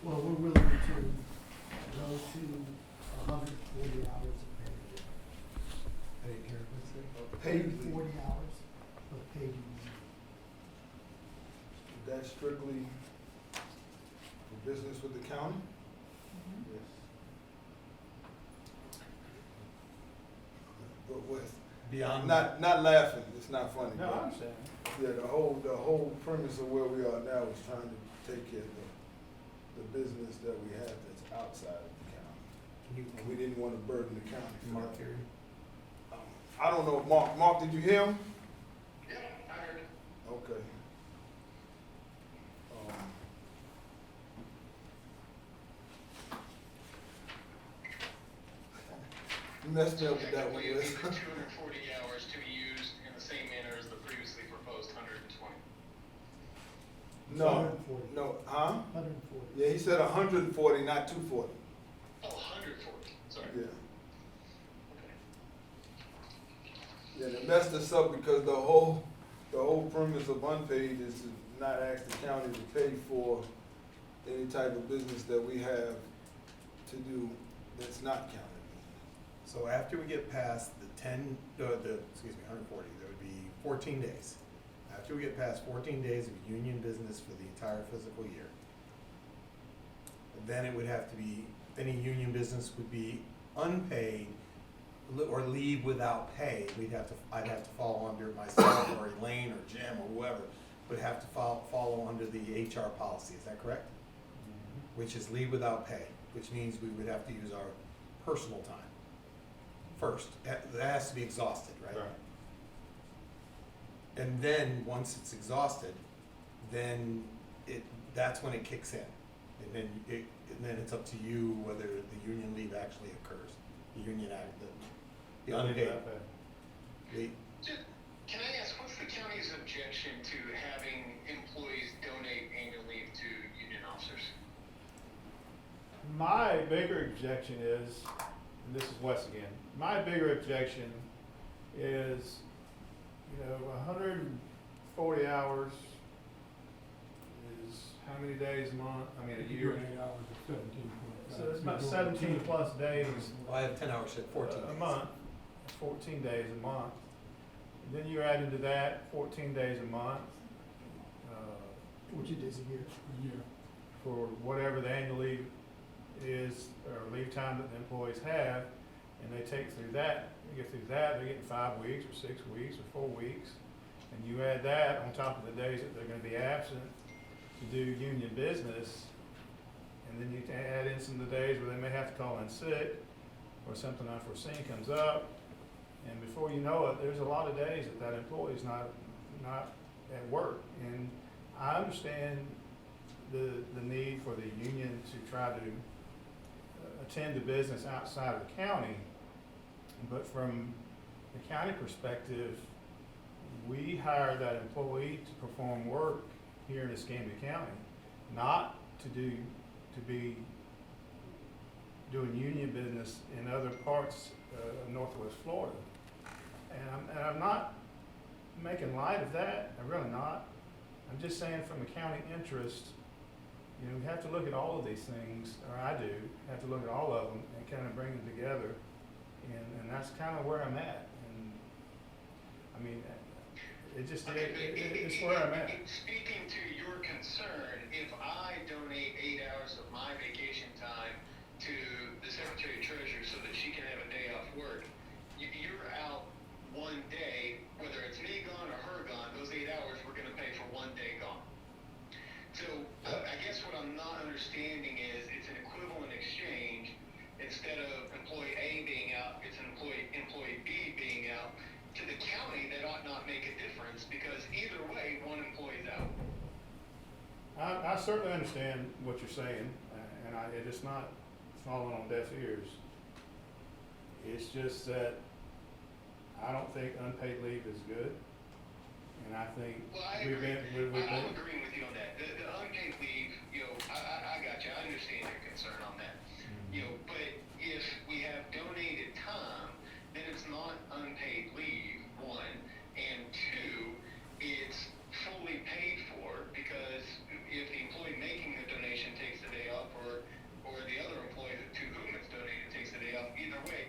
Well, we're willing to go to 140 hours of paid. Paid care, what's it? Paid leave. 40 hours of paid leave. That's strictly for business with the county? Yes. But with, Beyond. not laughing, it's not funny. No, but- I understand. Yeah, the whole premise of where we are now is trying to take care of the business that we have that's outside of the county. Can you, And we didn't wanna burden the county. for Mark that. here? I don't know, Mark, did you hear him? Yeah, I heard it. Okay. You messed me up with that one, Effectively, Wes. it's 240 hours to be used in the same manner as the previously proposed 120. No, 140. no, huh? 140. Yeah, he said 140, not 240. Oh, 140, sorry. Yeah. Okay. Yeah, they messed us up because the whole premise of unpaid is to not ask the county to pay for any type of business that we have to do that's not county. So after we get past the 140, there would be 14 days. After we get past 14 days of union business for the entire fiscal year, then it would have to be, any union business would be unpaid or leave without pay. I'd have to follow under myself or Elaine or Jim or whoever, would have to follow under the HR policy, is that correct? Which is leave without pay, which means we would have to use our personal time first. That has to be exhausted, right? And then, once it's exhausted, then that's when it kicks in. And then it's up to you whether the union leave actually occurs. The union act, the unpaid. Can I ask, what's the county's objection to having employees donate annual leave to union officers? My bigger objection is, and this is Wes again, my bigger objection is, 140 hours is how many days a month? I mean, a year. 8 hours is 17.5. So it's about 17 plus days Well, I have 10 hours shift, 14 days. a month, 14 days a month. And then you add into that 14 days a month, 14 days a year. for whatever the annual leave is, or leave time that the employees have, and they take through that, they get through that, they're getting 5 weeks, or 6 weeks, or 4 weeks. And you add that on top of the days that they're gonna be absent to do union business, and then you add in some of the days where they may have to call in sick, or something unforeseen comes up, and before you know it, there's a lot of days that that employee's not at work. And I understand the need for the union to try to attend to business outside of the county, but from the county perspective, we hire that employee to perform work here in Escambia County, not to be doing union business in other parts of Northwest Florida. And I'm not making light of that, I'm really not. I'm just saying from a county interest, we have to look at all of these things, or I do, have to look at all of them and kind of bring them together. And that's kind of where I'm at. And I mean, it's where I'm at. Speaking to your concern, if I donate 8 hours of my vacation time to the Secretary Treasurer so that she can have a day off work, you're out 1 day, whether it's me gone or her gone, those 8 hours we're going to pay for 1 day gone. So I guess what I'm not understanding is it's an equivalent exchange. Instead of employee A being out, it's an employee B being out. To the county, that ought not make a difference because either way, one employee's out. I certainly understand what you're saying, and it's not falling on deaf ears. It's just that I don't think unpaid leave is good, and I think Well, I we've agree. been. I'm agreeing with you on that. The unpaid leave, I got you. I understand your concern on that. But if we have donated time, then it's not unpaid leave, 1, and 2, it's fully paid for because if the employee making the donation takes the day off or the other employee to whom it's donated takes the day off, either way,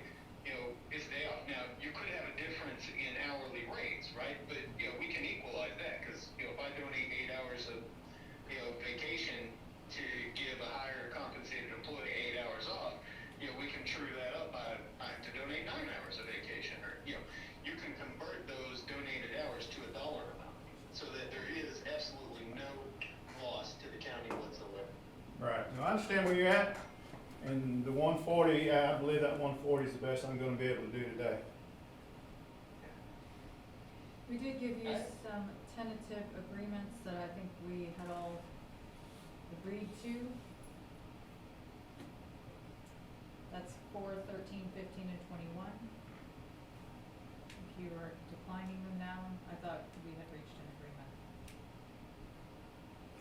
it's a day off. Now, you could have a difference in hourly rates, right? But, we can equalize that because, if I donate 8 hours of, vacation to give a higher compensated employee 8 understand where you're at, and the 140, I believe that 140 is the best I'm gonna be able to do today. We did give you some tentative agreements that I think we had all agreed to. That's 4, 13, 15, and 21. If you are declining them now, I thought we had reached an agreement.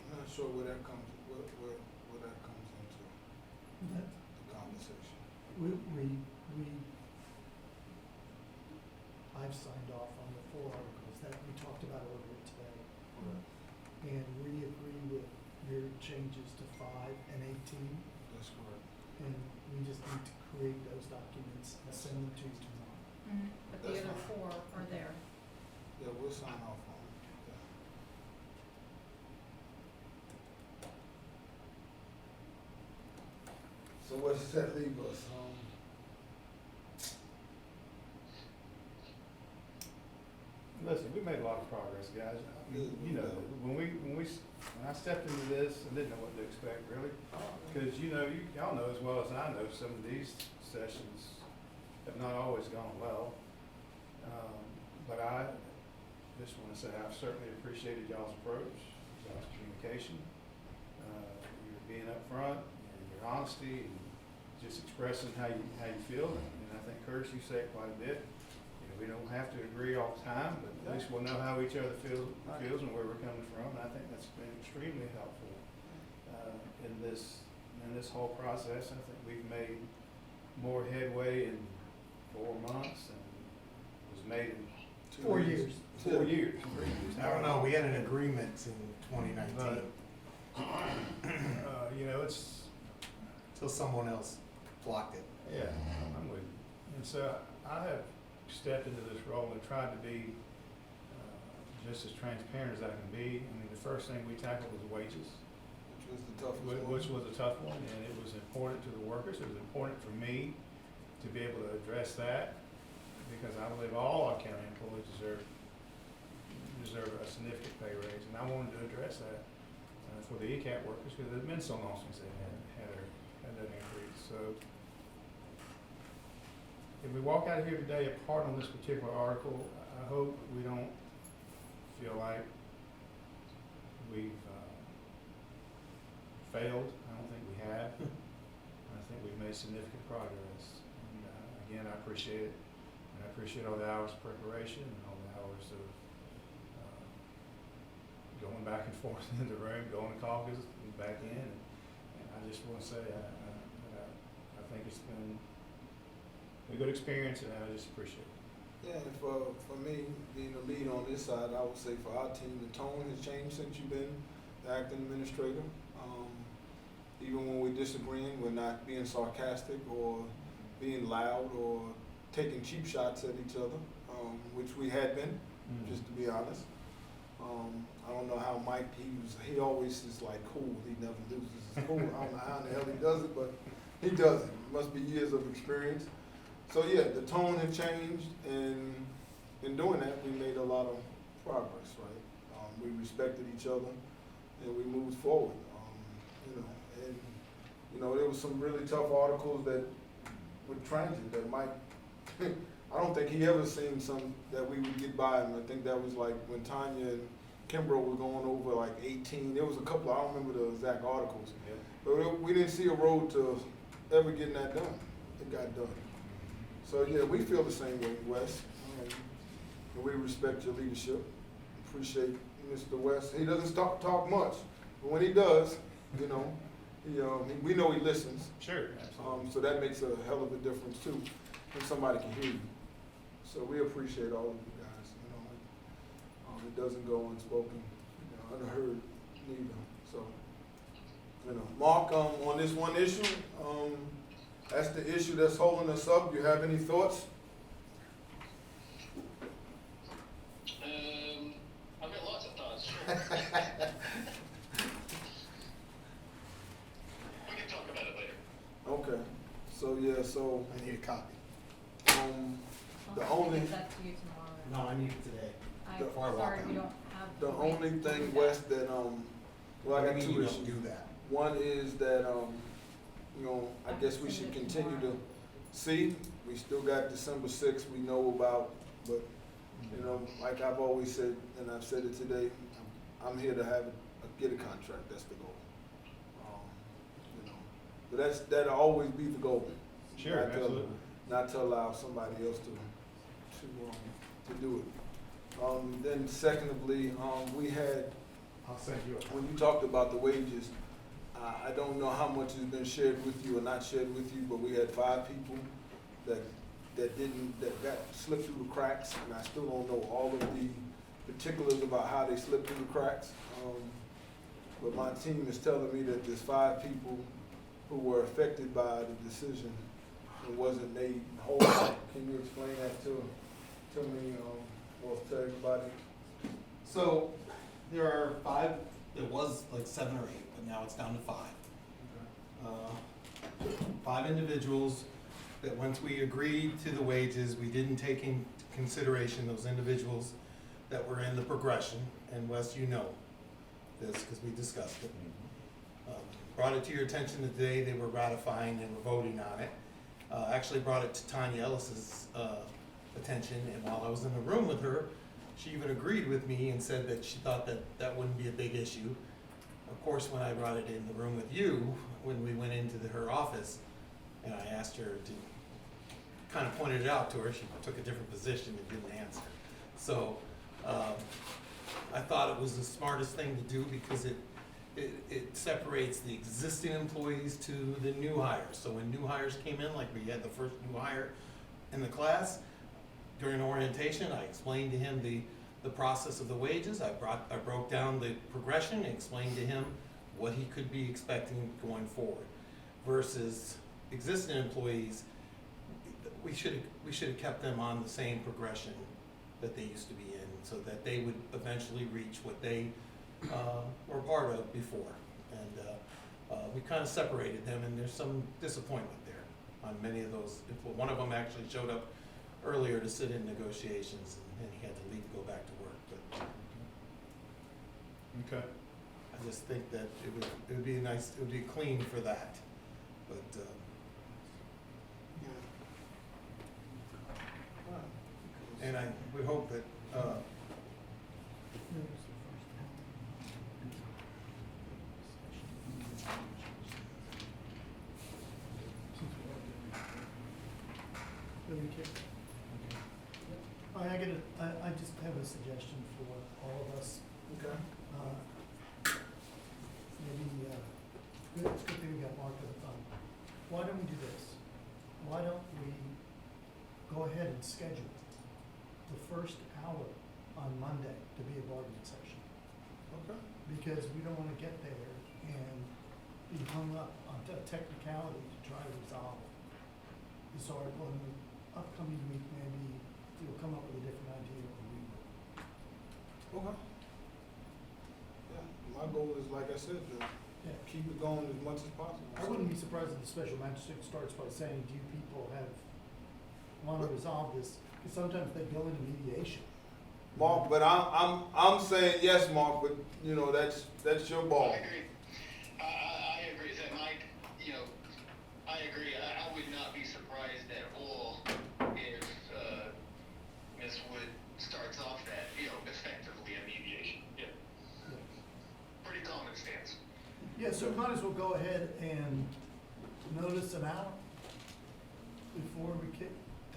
I'm not sure where that comes, where that comes into That, the conversation. I've signed off on the 4 articles that we talked about earlier today. And we agree with your changes to 5 and 18, That's correct. and we just need to create those documents and send them to you tomorrow. But the That's other fine. 4 are there. Yeah, we'll sign off on it. Yeah. So where does that leave us? Listen, we made a lot of progress, guys. I mean, you know, when I stepped into this, I didn't know what to expect, really. Because, you know, y'all know as well as I know, some of these sessions have not always gone well. But I just want to say I've certainly appreciated y'all's approach, y'all's communication, your being upfront, and your honesty, and just expressing how you feel. And I think, Curtis, you say it quite a bit. You know, we don't have to agree all the time, but at least we'll know how each other feels and where we're coming from. And I think that's been extremely helpful in this whole process. I think we've made more headway in 4 months than was made in 4 years. 4 years. I don't know, we had an agreement in 2019, You know, it's, till someone else blocked it. yeah, I'm with you. And so I have stepped into this role and tried to be just as transparent as I can be. I mean, the first thing we tackled was wages, Which was the toughest one. which was a tough one, and it was important to the workers. It was important for me to be able to address that, because I believe all our county employees deserve a significant pay raise, and I wanted to address that for the ECAT workers, because it's been so long since they had that increase. So if we walk out of here today apart on this particular article, I hope we don't feel like we've failed. I don't think we have. I think we've made significant progress. And again, I appreciate it. And I appreciate all the hours of preparation and all the hours of going back and forth in the room, going to caucus and back in. And I just want to say I think it's been a good experience, and I just appreciate it. Yeah, and for me, being the lead on this side, I would say for our team, the tone has changed since you've been the acting administrator. Even when we're disagreeing, we're not being sarcastic or being loud or taking cheap shots at each other, which we had been, just to be honest. I don't know how Mike, he always is like cool, he never loses his cool. I don't know how in the hell he does it, but he does it. Must be years of experience. So yeah, the tone had changed, and in doing that, we made a lot of progress, right? We respected each other, and we moved forward. There was some really tough articles that with transit that Mike, I don't think he ever seen some that we would get by him. I think that was like when Tanya and Kimbrough were going over like 18. There was a couple, I don't remember the exact articles, but we didn't see a road to ever getting that done. It got done. So yeah, we feel the same way, Wes. And we respect your leadership. Appreciate Mr. West. He doesn't talk much, but when he does, we know he listens. Sure, absolutely. So that makes a hell of a difference too, when somebody can hear you. So we appreciate all of you guys. It doesn't go unspoken, unheard neither. So, Mark, on this one issue, that's the issue that's holding us up. You have any thoughts? I've got lots of thoughts. We can talk about it later. Okay. So I need a copy. the I'll only, give that to you tomorrow. No, I need it today. The- Before I walk Sorry, out. we don't have. the way only to do thing, that. Wes, that, well, I got What do you two mean you issues. don't do that? One is that, you know, I guess we should continue to see. We still got December 6th we know about, but, you know, like I've always said, and I've said it today, I'm here to get a contract, that's the goal. You know, but that'll always be the goal. Sure, Not to- absolutely. Not to allow somebody else to do it. Then secondly, we had, I'll send you a. when you talked about the wages, I don't know how much has been shared with you or not shared with you, but we had 5 people that got slipped through the cracks, and I still don't know all of the particulars about how they slipped through the cracks. But my team is telling me that there's 5 people who were affected by the decision and wasn't made whole. Can you explain that to me, or to everybody? So, there are 5, there was like 7 or 8, but now it's down to 5. 5 individuals that once we agreed to the wages, we didn't take into consideration those individuals that were in the progression. And Wes, you know this because we discussed it. Brought it to your attention today, they were ratifying and were voting on it. Actually brought it to Tanya Ellis's attention, and while I was in the room with her, she even agreed with me and said that she thought that that wouldn't be a big issue. Of course, when I brought it in the room with you, when we went into her office, and I asked her to, kind of pointed it out to her, she took a different position and didn't answer. So, I thought it was the smartest thing to do because it separates the existing employees to the new hires. So when new hires came in, like we had the first new hire in the class, during orientation, I explained to him the process of the wages. I broke down the progression and explained to him what he could be expecting going forward. Versus existing employees, we should have kept them on the same progression that they used to be in, so that they would eventually reach what they were part of before. And we kind of separated them, and there's some disappointment there on many of those. One of them actually showed up earlier to sit in negotiations, and he had to leave to go back to work. But Okay. I just think that it would be nice, it would be clean for that. But and I would hope that I just have a suggestion for all of us. Okay. Maybe, it's a good thing we got Mark on the phone. Why don't we do this? Why don't we go ahead and schedule the first hour on Monday to be a bargaining session? Okay. Because we don't wanna get there and be hung up on technicality to try to resolve this article. In the upcoming week, maybe you'll come up with a different idea or we will. Okay. Yeah, my goal is, like I said, to Yeah. keep it going as much as possible. I wouldn't be surprised if the special magistrate starts by saying, do you people wanna resolve this? Because sometimes they go into mediation. Mark, but I'm saying yes, Mark, but you know, that's your ball. I agree. I agree. That might, I agree. I would not be surprised at all if Ms. Wood starts off that, effectively a mediation. Yeah. Pretty common stance. Yeah, so we might as well go ahead and notice an hour before we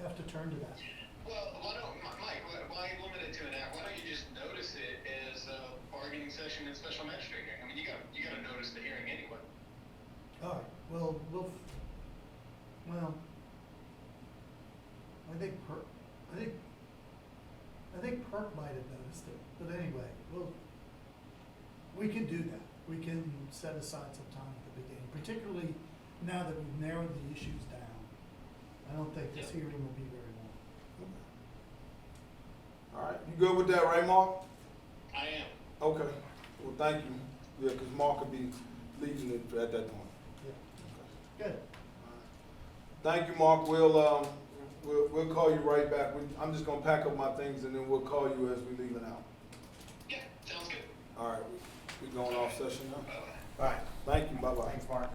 have to turn to that. Well, Mike, why limit it to an hour? Why don't you just notice it as a bargaining session and special magistrate hearing? I mean, you gotta notice the hearing anyway. All right, well, I think Perk might have noticed it, but anyway, we can do that. We can set aside some time at the beginning, particularly now that we've narrowed the issues down. I don't think this hearing will be very long. All right, you good with that, right, Mark? I am. Okay, well, thank you. Yeah, because Mark will be leading it at that point. Yeah. Good. Thank you, Mark. We'll call you right back. I'm just gonna pack up my things and then we'll call you as we leaving out. Yeah, sounds good. All right, we going off session now? Bye-bye. All right, thank you, bye-bye. department